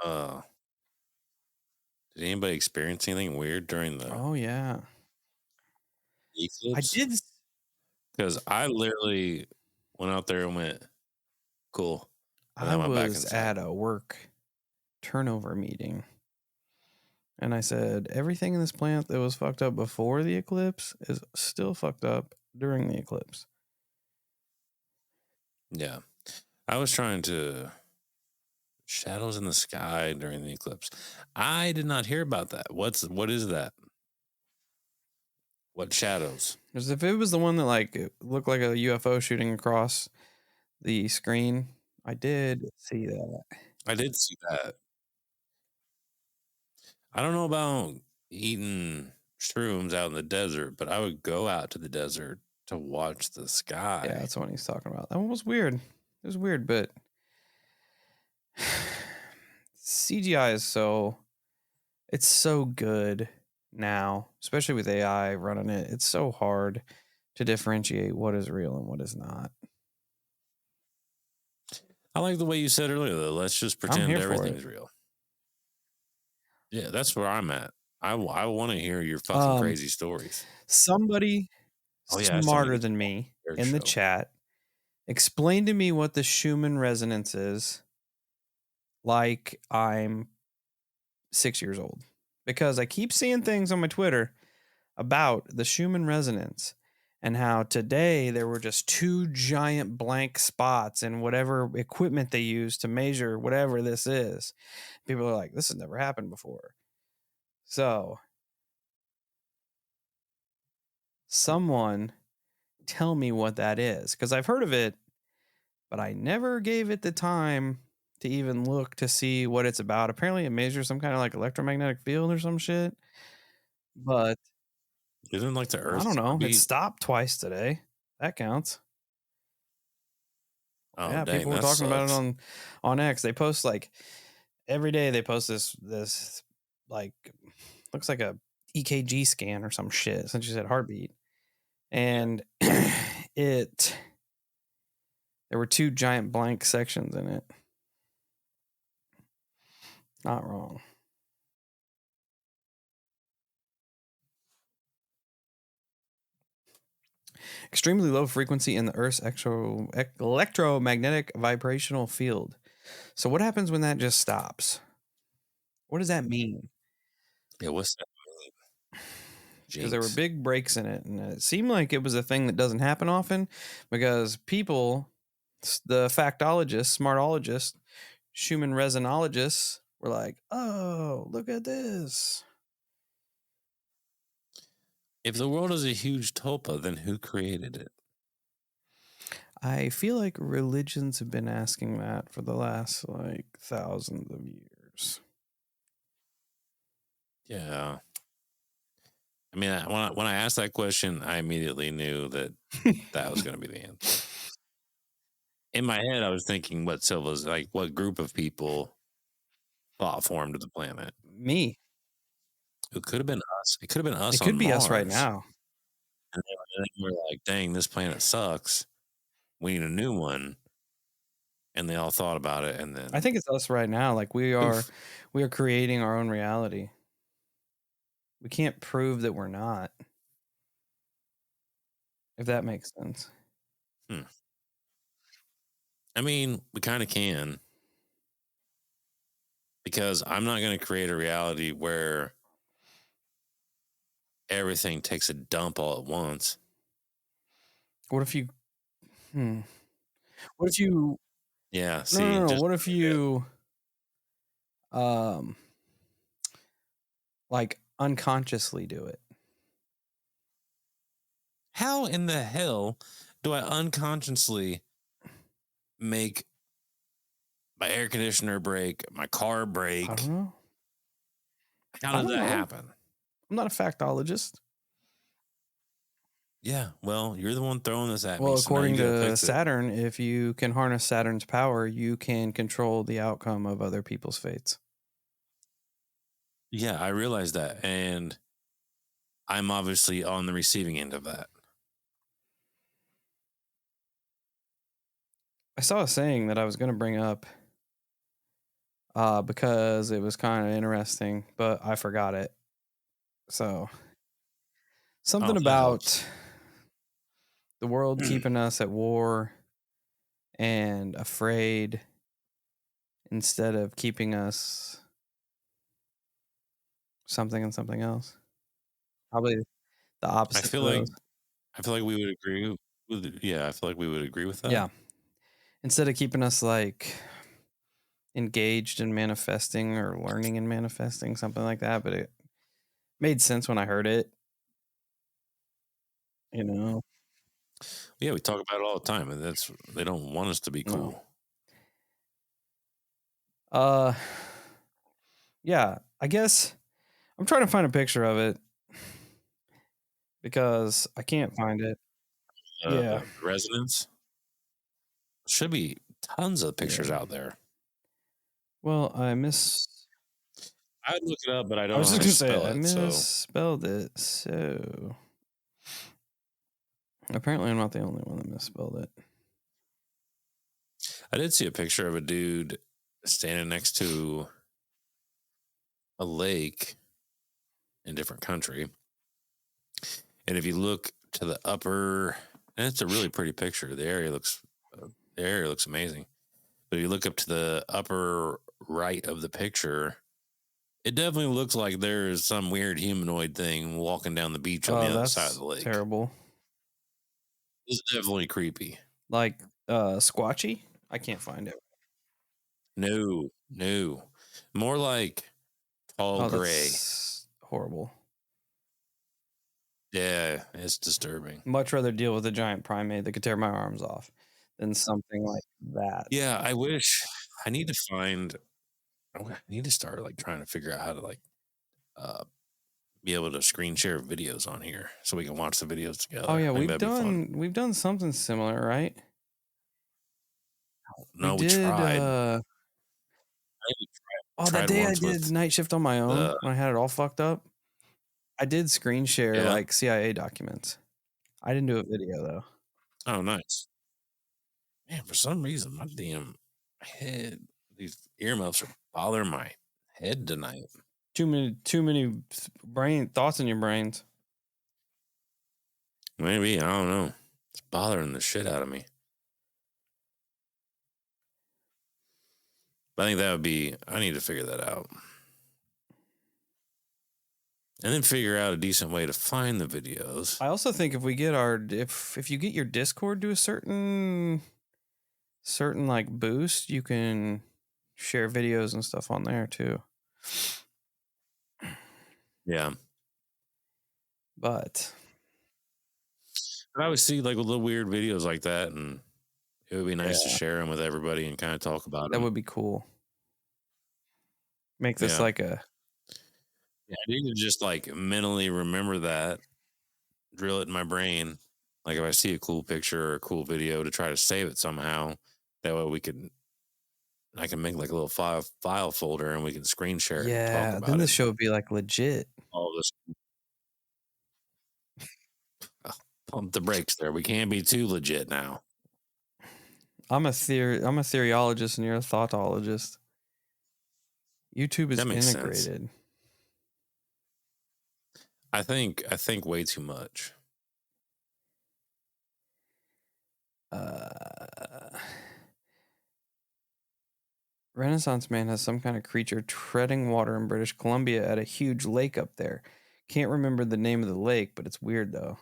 did anybody experience anything weird during the Oh, yeah. I eclipse? did. Because I literally went out there and went, cool. And I then went back was inside. at a work turnover meeting. And I said, everything in this plant that was fucked up before the eclipse is still fucked up during the eclipse. Yeah. I was trying to shadows in the sky during the eclipse. I did not hear about that. What is that? What shadows? Because if it was the one that like it looked like a UFO shooting across the screen, I did see that. I did see that. I don't know about eating shrooms out in the desert, but I would go out to the desert to watch the sky. Yeah, that's the one he's talking about. That one was weird. It was weird, but CGI is it's so good now, especially with AI running it. It's so hard to differentiate what is real and what is not. I like the way you said earlier, though. Let's just I'm pretend here for everything's it. real. Yeah, that's where I'm at. I want to hear your fucking crazy stories. Somebody smarter than me in the chat explain to me what the Schuman resonance is, like I'm 6 years old, because I keep seeing things on my Twitter about the Schuman resonance and how today there were just two giant blank spots in whatever equipment they use to measure whatever this is. People are like, this has never happened before. So someone tell me what that is, because I've heard of it, but I never gave it the time to even look to see what it's about. Apparently it measures some kind of like electromagnetic field or some shit. But Isn't like the Earth's I don't know. It heartbeat? stopped twice today. That counts. Oh, Yeah, dang, people were that talking about sucks. it on X. They post like every day. They post this like looks like a EKG scan or some shit. Since you said heartbeat, and there were two giant blank sections in it. Not wrong. Extremely low frequency in the Earth's electromagnetic vibrational field. So what happens when that just stops? What does that mean? Yeah, what's that mean? Because there were Jinx. big breaks in it, and it seemed like it was a thing that doesn't happen often, because people, the factologists, smartologists, Schumann resonologists, were like, oh, look at this. If the world is a huge tulpa, then who created it? I feel like religions have been asking that for the last like thousands of years. Yeah. I mean, when I asked that question, I immediately knew that that was going to be the answer. In my head, I was thinking, what group of people thought formed the planet? Me. It could have been us. It could have been us It on could be us right Mars. now. And then we're like, dang, this planet sucks. We need a new one. And they all thought about it, and then I think it's us right now. Like we are creating our own reality. We can't prove that we're not. If that makes sense. I mean, we kind of can, because I'm not going to create a reality where everything takes a dump all at once. What if you what if you Yeah, no. just What if you um like unconsciously do it? How in the hell do I unconsciously make my air conditioner break, my car I don't break? know. How I did don't that know. happen? I'm not a factologist. Yeah, well, you're the one throwing this at me, Well, so now you according gotta to fix it. Saturn, if you can harness Saturn's power, you can control the outcome of other people's fates. Yeah, I realize that, and I'm obviously on the receiving end of that. I saw a saying that I was going to bring up because it was kind of interesting, but I forgot it. So, something Oh, that helps. about the world keeping us at war and afraid instead of keeping us something and something else. Probably the I opposite feel of like those. I feel like we would agree with. Yeah, I feel like we would agree with that. Yeah. Instead of keeping us like engaged in manifesting or learning in manifesting, something like that. But it made sense when I heard it, you know. Yeah, we talk about it all the time, and that's they don't want us to be No. cool. Yeah, I guess I'm trying to find a picture of it because I can't find it. Yeah. Resonance should be tons of pictures Yeah. out there. Well, I would look it up, but I I don't was know just how to gonna say spell I it. So misspelled it. So apparently, I'm not the only one that misspelled it. I did see a picture of a dude standing next to a lake in a different country, and if you look to the upper, and it's a really pretty picture. The area looks amazing. But if you look up to the upper right of the picture, it definitely looks like there is some weird humanoid thing walking down the beach on the Oh, other side of that's the lake. terrible. It's definitely creepy. Like Squatchy? I can't find it. No, more like tall Oh, gray. that's horrible. Yeah, it's disturbing. Much rather deal with a giant primate that could tear my arms off than something like that. Yeah, I wish I need to find. I need to start like trying to figure out how to like uh, be able to screen share videos on here so we can watch the videos together. Oh yeah, I think that'd be fun. we've done something similar, right? We No, we did tried. I that tried day I once did with night shift on my own the when I had it all fucked up. I did screen share yeah. like CIA documents. I didn't do a video though. Oh, nice. Man, for some reason, my damn head, these earmuffs are bothering my head tonight. Too many brain thoughts in your brains. Maybe, I don't know. It's bothering the shit out of me. But I think I need to figure that out. And then figure out a decent way to find the videos. I also think if we get if you get your Discord to a certain like boost, you can share videos and stuff on there too. Yeah. But I always see like little weird videos like that, and it would be nice to share them with everybody and kind of talk about that them. would be cool. Make this Yeah. like a Yeah, I need to just like mentally remember that, drill it in my brain. Like if I see a cool picture or a cool video, to try to save it somehow. That way I can make like a little file folder and we can screen share it and talk Then about this it. show would be like legit. All this. Pump the brakes there. We can't be too legit now. I'm a theologist and you're a thoughtologist. YouTube is That makes integrated. sense. I think way too much. Renaissance Man has some kind of creature treading water in British Columbia at a huge lake up there. Can't remember the name of the lake, but it's weird though.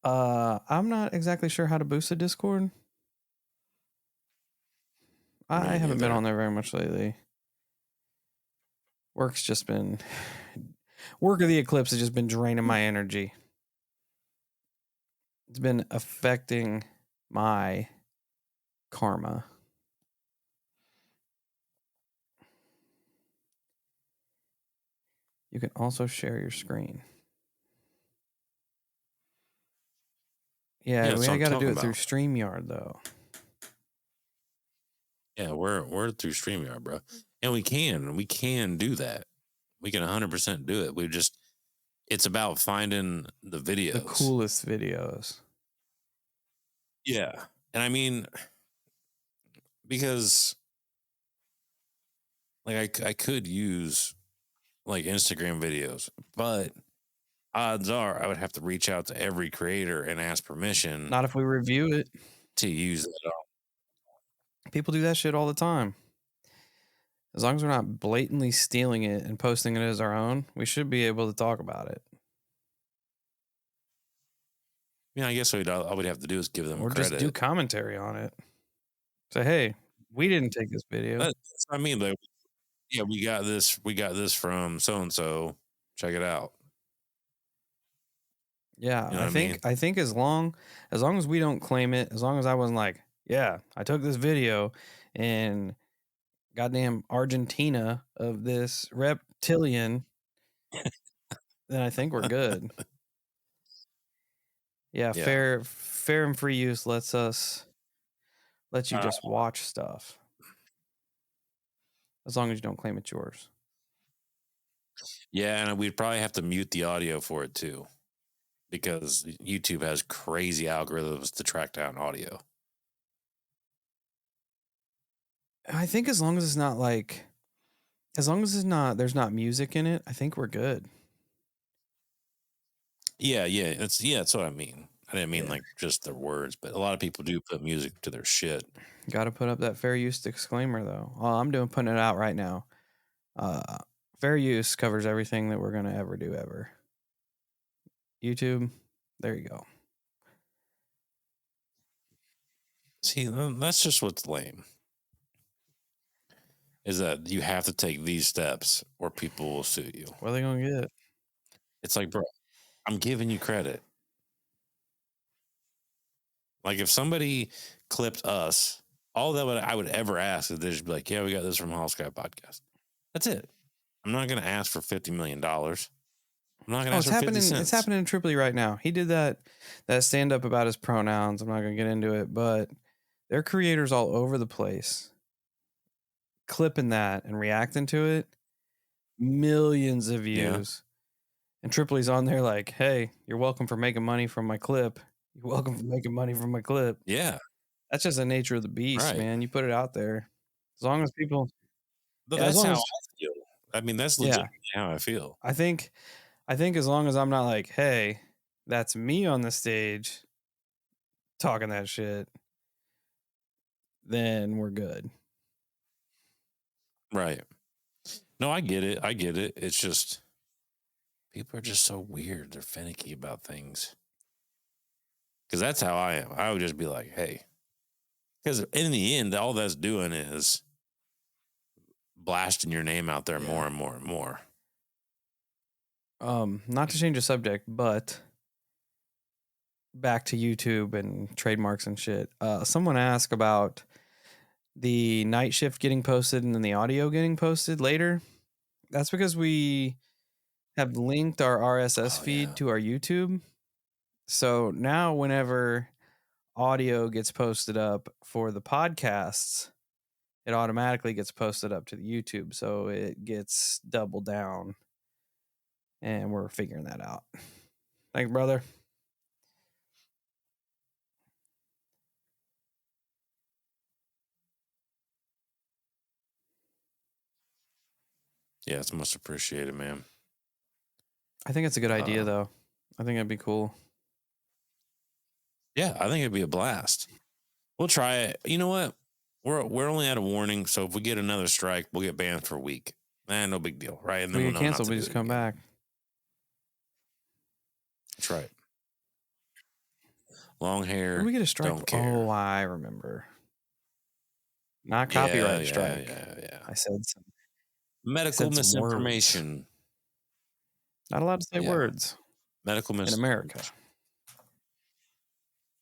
I'm not exactly sure how to boost a Discord. I Me haven't been neither. on there very much lately. Work of the Eclipse has just been draining my energy. It's been affecting my karma. You can also share your screen. Yeah, we got to do it through StreamYard though. Yeah, we're through StreamYard, bro, and we can do that. We can 100% do it. It's about finding the videos, the coolest videos. Yeah, and I mean, because like I could use like Instagram videos, but odds are I would have to reach out to every creator and ask permission. Not if we review it to use it. People do that shit all the time. As long as we're not blatantly stealing it and posting it as our own, we should be able to talk about it. Yeah, I guess all we'd have to do is give them or credit. just do commentary on it. Say, hey, we didn't take this video. That's what I mean, though. Yeah, we got this from so and so. Check it out. Yeah, you know I think as long as we don't claim it, as long as I wasn't like, yeah, I took this video in goddamn Argentina of this reptilian, then I think we're good. Yeah, fair and free use lets you just watch stuff. As long as you don't claim it's yours. Yeah, and we'd probably have to mute the audio for it too, because YouTube has crazy algorithms to track down audio. I think as long as there's not music in it, I think we're good. Yeah, that's what I mean. I didn't mean like just their words, but a lot of people do put music to their shit. Got to put up that fair use disclaimer though. I'm putting it out right now. Fair use covers everything that we're gonna ever do ever. YouTube, there you go. See, that's just what's lame. Is that you have to take these steps or people will sue you. What are they gonna get? It's like, bro, I'm giving you credit. Like if somebody clipped us, all that I would ever ask is they just be like, yeah, we got this from Holosky Podcast. That's it. I'm not going to ask for $50 million. I'm not going to ask for 50 cents. It's happening in Tripoli right now. He did that stand up about his pronouns. I'm not going to get into it, but there are creators all over the place clipping that and reacting to it. Millions of views. And Tripoli's on there like, hey, you're welcome for making money from my clip. You're welcome for making money from my clip. Yeah. That's just the nature of the beast, man. You put it out there. As long as people... That's how I feel. I mean, that's legitimately how I feel. I think as long as I'm not like, hey, that's me on the stage talking that shit, then we're good. Right. No, I get it. It's just people are just so weird. They're finicky about things. Because that's how I am. I would just be like, hey. Because in the end, all that's doing is blasting your name out there more and more and more. Not to change the subject, but back to YouTube and trademarks and shit. Someone asked about the night shift getting posted and then the audio getting posted later. That's because we have linked our RSS feed to our YouTube. So now whenever audio gets posted up for the podcasts, it automatically gets posted up to the YouTube. So it gets doubled down. And we're figuring that out. Thanks, brother. Yeah, it's much appreciated, man. I think it's a good idea, though. I think it'd be cool. Yeah, I think it'd be a blast. We'll try it. You know what? We're only at a warning, so if we get another strike, we'll get banned for a week. No big deal, right? And then we'll get canceled. We just come back. That's right. Long hair. We get a strike. Don't care. Oh, I remember. Not copyright strike. Yeah. I said some Medical some words. misinformation. Not allowed to say words Medical in America.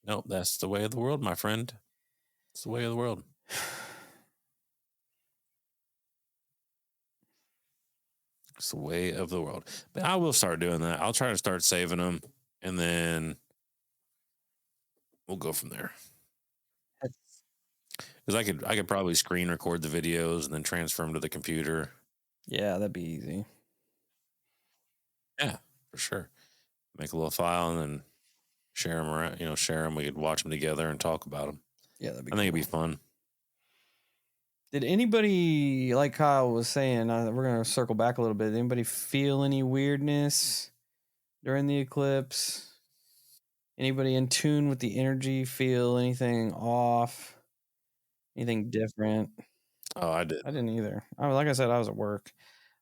Nope, that's the way of the world, my friend. It's the way of the world. It's the way of the world. But I will start doing that. I'll try to start saving them, and then we'll go from there. Because I could probably screen record the videos and then transfer them to the computer. Yeah, that'd be easy. Yeah, for sure. Make a little file and then share them around. Share them. We could watch them together and talk about them. Yeah, that'd be. I think it'd be fun. Did anybody, like Kyle was saying, we're going to circle back a little bit. Did anybody feel any weirdness during the eclipse? Anybody in tune with the energy feel anything off? Anything different? Oh, I did. I didn't either. Like I said, I was at work.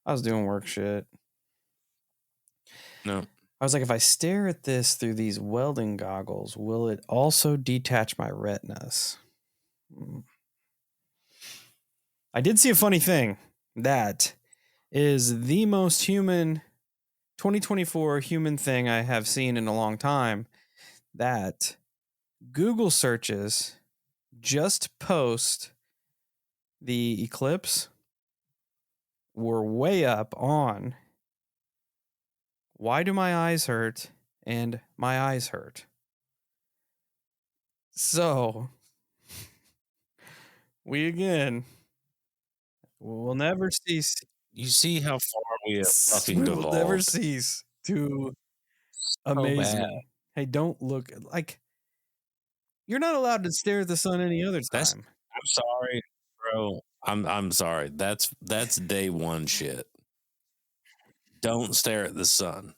I was doing work shit. No. I was like, if I stare at this through these welding goggles, will it also detach my retinas? I did see a funny thing. That is the most human 2024 human thing I have seen in a long time. That Google searches just post the eclipse were way up on why do my eyes hurt and my eyes hurt. So we again will never cease. You see how far we have fucking We devolved. will never cease to amaze me. Hey, don't look like you're not allowed to stare at the sun any other time. I'm sorry, bro. I'm sorry. That's day one shit. Don't stare at the sun.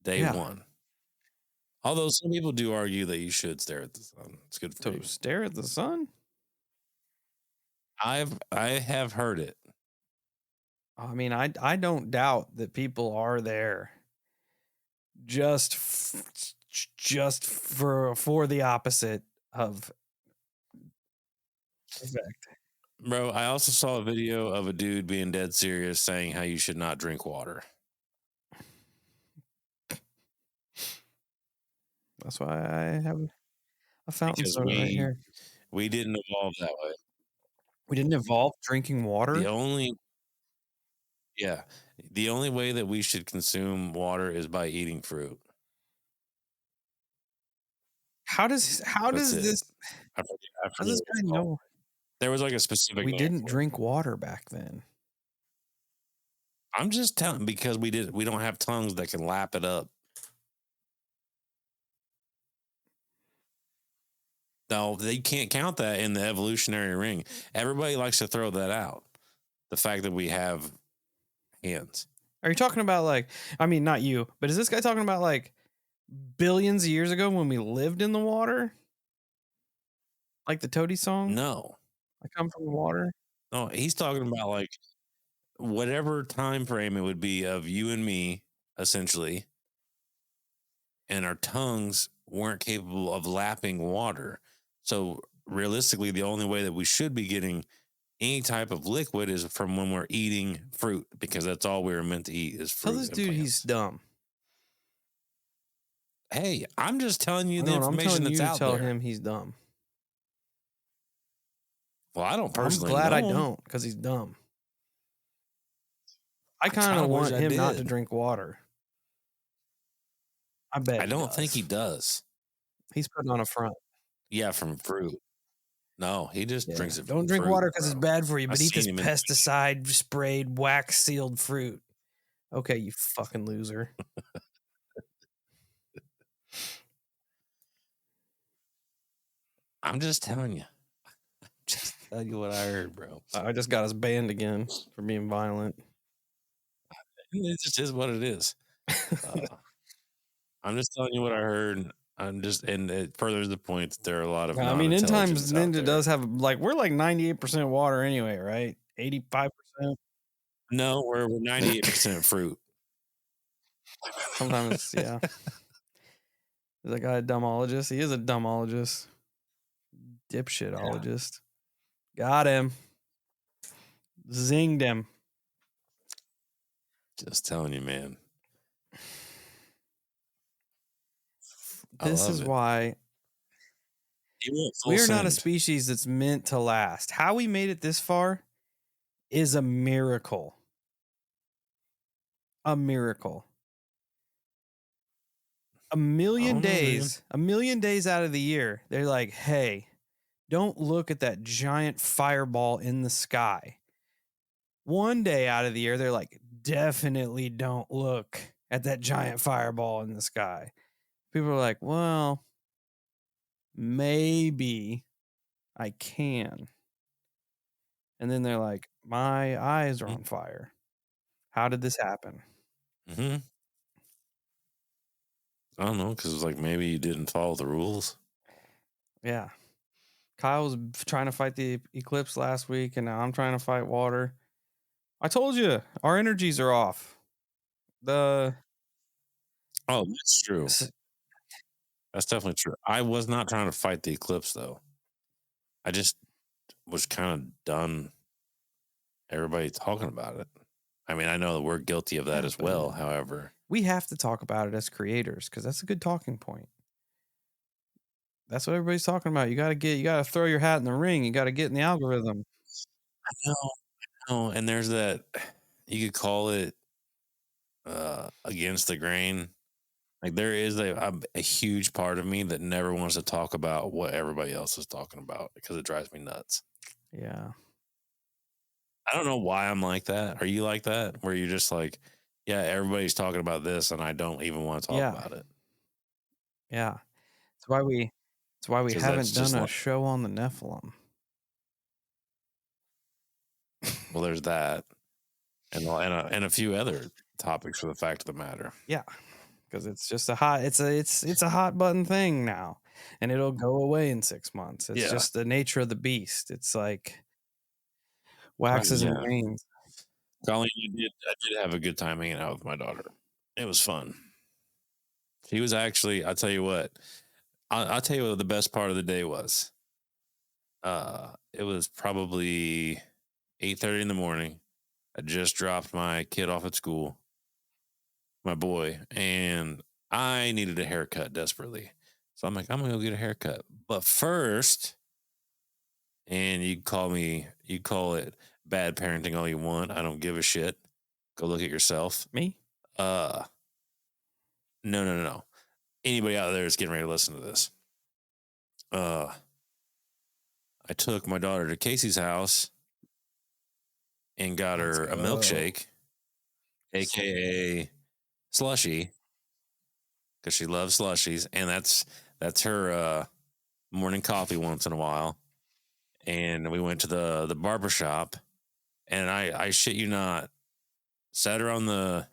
Day one. Although some people do argue that you should stare at the sun. It's good for you. Stare at the sun? I have heard it. I mean, I don't doubt that people are there just for the opposite of effect. Bro, I also saw a video of a dude being dead serious saying how you should not drink water. That's why I have a fountain soda right here. We didn't evolve that way. We didn't evolve drinking water? The only way that we should consume water is by eating fruit. How does this guy know? There was like a specific. We didn't drink water back then. I'm just telling because we don't have tongues that can lap it up. No, they can't count that in the evolutionary ring. Everybody likes to throw that out. The fact that we have hands. Are you talking about like, I mean, not you, but is this guy talking about like billions of years ago when we lived in the water? Like the Toady song? No. I come from the water? No, he's talking about like whatever time frame it would be of you and me, essentially. And our tongues weren't capable of lapping water. So realistically, the only way that we should be getting any type of liquid is from when we're eating fruit, because that's all we were meant to eat is fruit. Tell this dude he's dumb. Hey, I'm just telling you the information that's out there. Tell him he's dumb. Well, I don't personally. I'm glad I don't, because he's dumb. I kind of want him not to drink water. I bet. I don't think he does. He's putting on a front. Yeah, from fruit. No, he just drinks it. Don't drink water because it's bad for you, but eat this pesticide sprayed, wax sealed fruit. Okay, you fucking loser. I'm just telling you. Just tell you what I heard, bro. I just got us banned again for being violent. It just is what it is. I'm just telling you what I heard. And it furthers the point that there are a lot of. I mean, in times Ninja does have we're like 98% water anyway, right? 85%. No, we're 98% fruit. Sometimes, yeah. Is that guy a dumbologist? He is a dumbologist. Dipshitologist. Got him. Zinged him. Just telling you, man. This is why we are not a species that's meant to last. How we made it this far is a miracle. A miracle. A million days out of the year, they're like, hey, don't look at that giant fireball in the sky. One day out of the year, they're like, definitely don't look at that giant fireball in the sky. People are like, well, maybe I can. And then they're like, my eyes are on fire. How did this happen? Mm-hmm. I don't know, because it was like maybe you didn't follow the rules. Yeah. Kyle was trying to fight the eclipse last week, and now I'm trying to fight water. I told you, our energies are off. Oh, that's true. That's definitely true. I was not trying to fight the eclipse, though. I just was kind of done everybody talking about it. I mean, I know that we're guilty of that as well. However, we have to talk about it as creators because that's a good talking point. That's what everybody's talking about. You got to throw your hat in the ring. You got to get in the algorithm. I know. And there's that, you could call it against the grain. Like there is a huge part of me that never wants to talk about what everybody else is talking about because it drives me nuts. Yeah. I don't know why I'm like that. Are you like that? Where you're just like, yeah, everybody's talking about this and I don't even want to talk about it. Yeah. That's why we haven't done a show on the Nephilim. Well, there's that. And a few other topics for the fact of the matter. Yeah. Because it's just a hot button thing now. And it'll go away in 6 months. It's just the nature of the beast. It's like waxes and wanes. Colleen, I did have a good time hanging out with my daughter. It was fun. She was actually, I'll tell you what the best part of the day was. It was probably 8:30 in the morning. I just dropped my kid off at school, my boy, and I needed a haircut desperately. So I'm like, I'm going to go get a haircut. But first, and you call it bad parenting all you want. I don't give a shit. Go look at yourself. Me? No. Anybody out there is getting ready to listen to this. I took my daughter to Casey's house and got her a milkshake, aka slushy, because she loves slushies, and that's her morning coffee once in a while. And we went to the barber shop, and I shit you not, sat her on the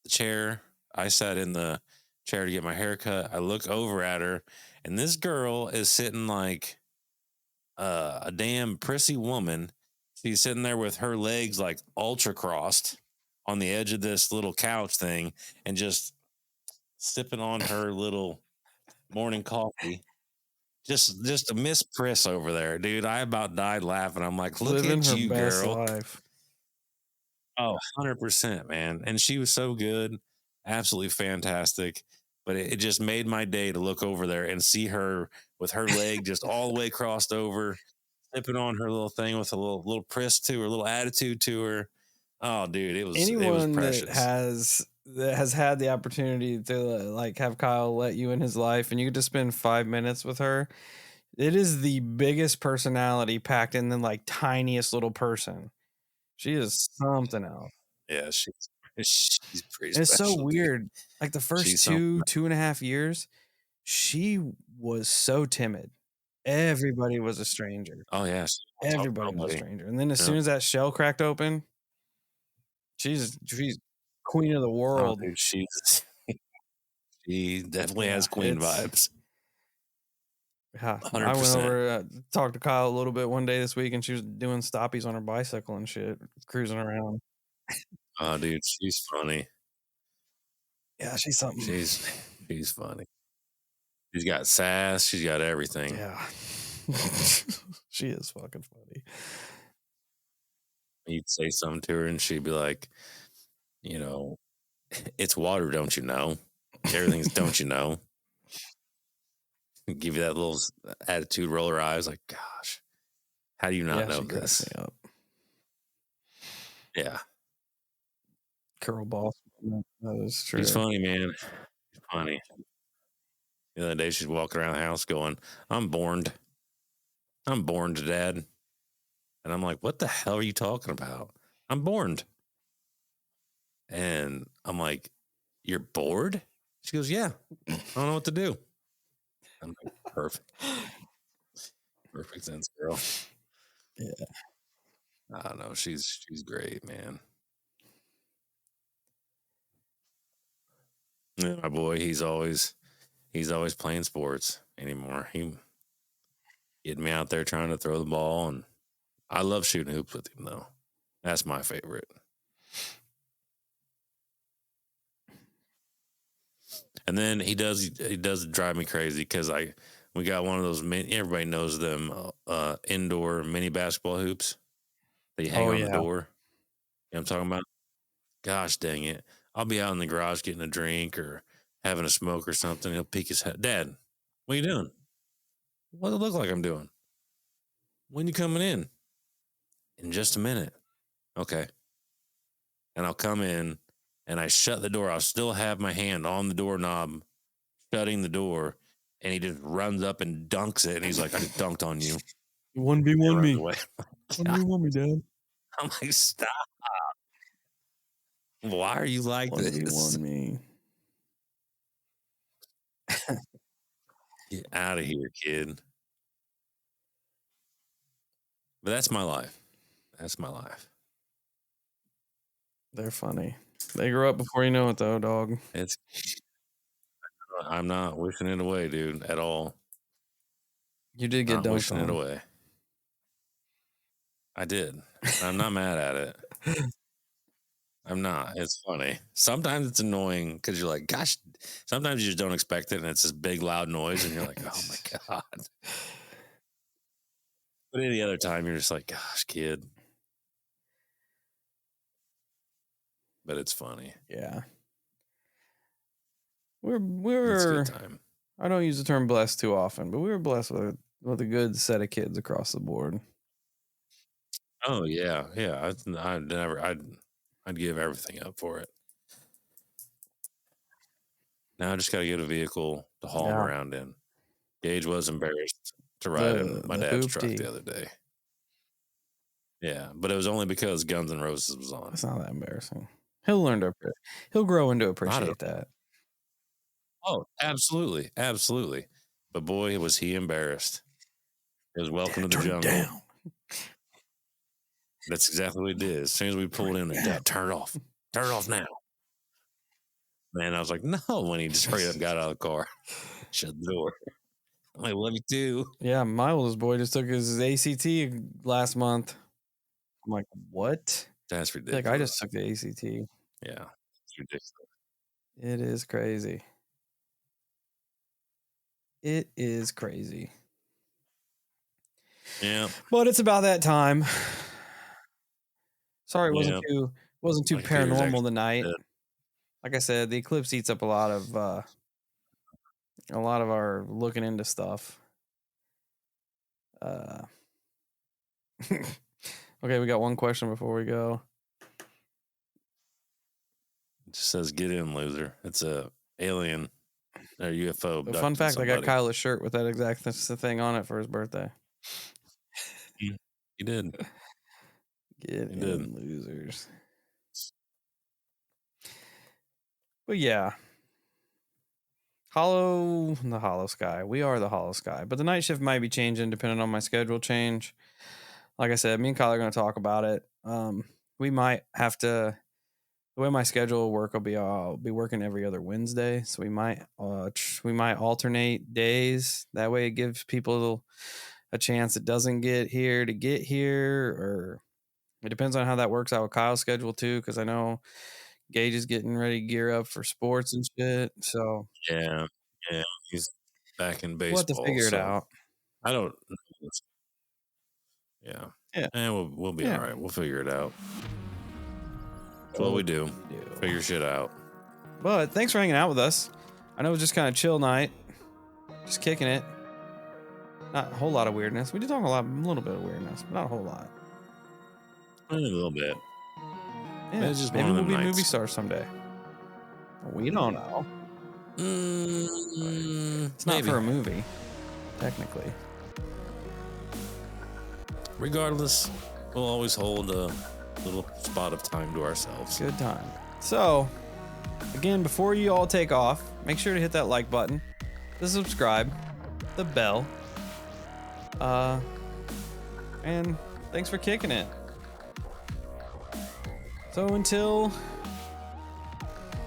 chair. I sat in the chair to get my haircut. I look over at her, and this girl is sitting like a damn prissy woman. She's sitting there with her legs like ultra crossed on the edge of this little couch thing and just sipping on her little morning coffee. Just a Miss Priss over there, dude. I about died laughing. I'm like, look living at her you, best girl. life. Oh, 100%, man. And she was so good. Absolutely fantastic. But it just made my day to look over there and see her with her leg just all the way crossed over, sipping on her little thing with a little press to her, a little attitude to her. Oh, dude, it was precious. That has had the opportunity to like have Kyle let you in his life and you get to spend 5 minutes with her. It is the biggest personality packed in the like tiniest little person. She is something else. Yeah, she's pretty and it's special. so weird. Like the first 2.5 years, she was so timid. Everybody was a stranger. Oh, yes. Everybody was a stranger. And then as soon as that shell cracked open, she's queen of the world. Oh, dude, she definitely has queen vibes. Yeah, 100%. I went over, talked to Kyle a little bit one day this week, and she was doing stoppies on her bicycle and shit, cruising around. Oh, dude, she's funny. Yeah, she's something. She's funny. She's got sass. She's got everything. Yeah. She is fucking funny. You'd say something to her and she'd be like, you know, it's water, don't you know? Everything's don't you know? Give you that little attitude, roll her eyes like, gosh, how do you not know she cracks this? me up. Yeah. Curl boss. That is true. She's funny, man. She's funny. The other day she's walking around the house going, I'm bored. I'm bored, Dad. And I'm like, what the hell are you talking about? I'm bored. And I'm like, you're bored? She goes, yeah. I don't know what to do. I'm like, perfect. Perfect sense, girl. Yeah. I don't know. She's great, man. Yeah, my boy, he's always playing sports anymore. He getting me out there trying to throw the ball, and I love shooting hoops with him though. That's my favorite. And then he does drive me crazy because we got one of those everybody knows them indoor mini basketball hoops that you hang on the door. You know what I'm talking about? Gosh dang it. I'll be out in the garage getting a drink or having a smoke or something. He'll peek his head. Dad, what are you doing? What does it look like I'm doing? When you coming in? In just a minute. Okay. And I'll come in and I shut the door. I'll still have my hand on the doorknob, shutting the door. And he just runs up and dunks it. And he's like, I just dunked on you. 1v1 me. Away. 1v1 me, Dad. I'm like, stop. Why are you like 1v1 this? me. Get out of here, kid. But that's my life. That's my life. They're funny. They grow up before you know it, though, dog. I'm not wishing it away, dude, at all. You did get dunked wishing on. it away. I did. I'm not mad at it. I'm not. It's funny. Sometimes it's annoying because you're like, gosh, sometimes you just don't expect it and it's this big loud noise and you're like, oh my God. But any other time you're just like, gosh, kid. But it's funny. Yeah. It's a We're good time. I don't use the term blessed too often, but we were blessed with a good set of kids across the board. Oh yeah. Yeah. I'd give everything up for it. Now I just got to get a vehicle to haul them around in. Gage was embarrassed to ride in my dad's truck the other day. Yeah, but it was only because Guns N' Roses was on. It's not that embarrassing. He'll grow into appreciate that. Oh, absolutely, absolutely. But boy, was he embarrassed. It was welcome to the jungle. Down. That's exactly what he did. As soon as we pulled in, Dad, turn it off. Turn it off now. Man, I was like, no, when he just straight up got out of the car, shut the door. I'm like, love you too. Yeah, my oldest boy just took his ACT last month. I'm like, what? That's ridiculous. Like, I just took the ACT. Yeah, it's ridiculous. It is crazy. It is crazy. Yeah, but it's about that time. Sorry, it wasn't too paranormal tonight. Like I said, the eclipse eats up a lot of our looking into stuff. Okay, we got one question before we go. It just says, "Get in, loser." It's a alien or UFO. The fun fact: I got Kyle a shirt with that exact thing on it for his birthday. He did. Get in, losers. But yeah, the Holosky. We are the Holosky, but the night shift might be changing depending on my schedule change. Like I said, me and Kyle are going to talk about it. We might have to. The way my schedule will work, I'll be working every other Wednesday, so we might alternate days. That way, it gives people a chance that doesn't get here to get here, or it depends on how that works out with Kyle's schedule too. Because I know Gage is getting ready to gear up for sports and shit. So yeah, he's back in baseball. We'll have to figure it out. I don't. Yeah. Yeah. And we'll be all right. We'll figure it out. That's what we do. Figure shit out. But thanks for hanging out with us. I know it was just kind of chill night. Just kicking it. Not a whole lot of weirdness. We did talk a little bit of weirdness, but not a whole lot. Only a little bit. Yeah, it's just maybe one of we'll them be nights. movie stars someday. We don't know. It's not for a movie, technically. Regardless, we'll always hold a little spot of time to ourselves. Good time. So, again, before you all take off, make sure to hit that like button, the subscribe, the bell, and thanks for kicking it. So until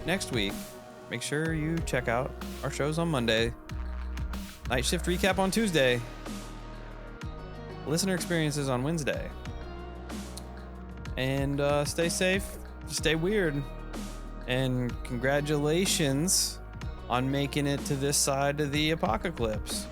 next week, make sure you check out our shows on Monday, Night Shift Recap on Tuesday, Listener Experiences on Wednesday. And stay safe, stay weird, and congratulations on making it to this side of the apocalypse.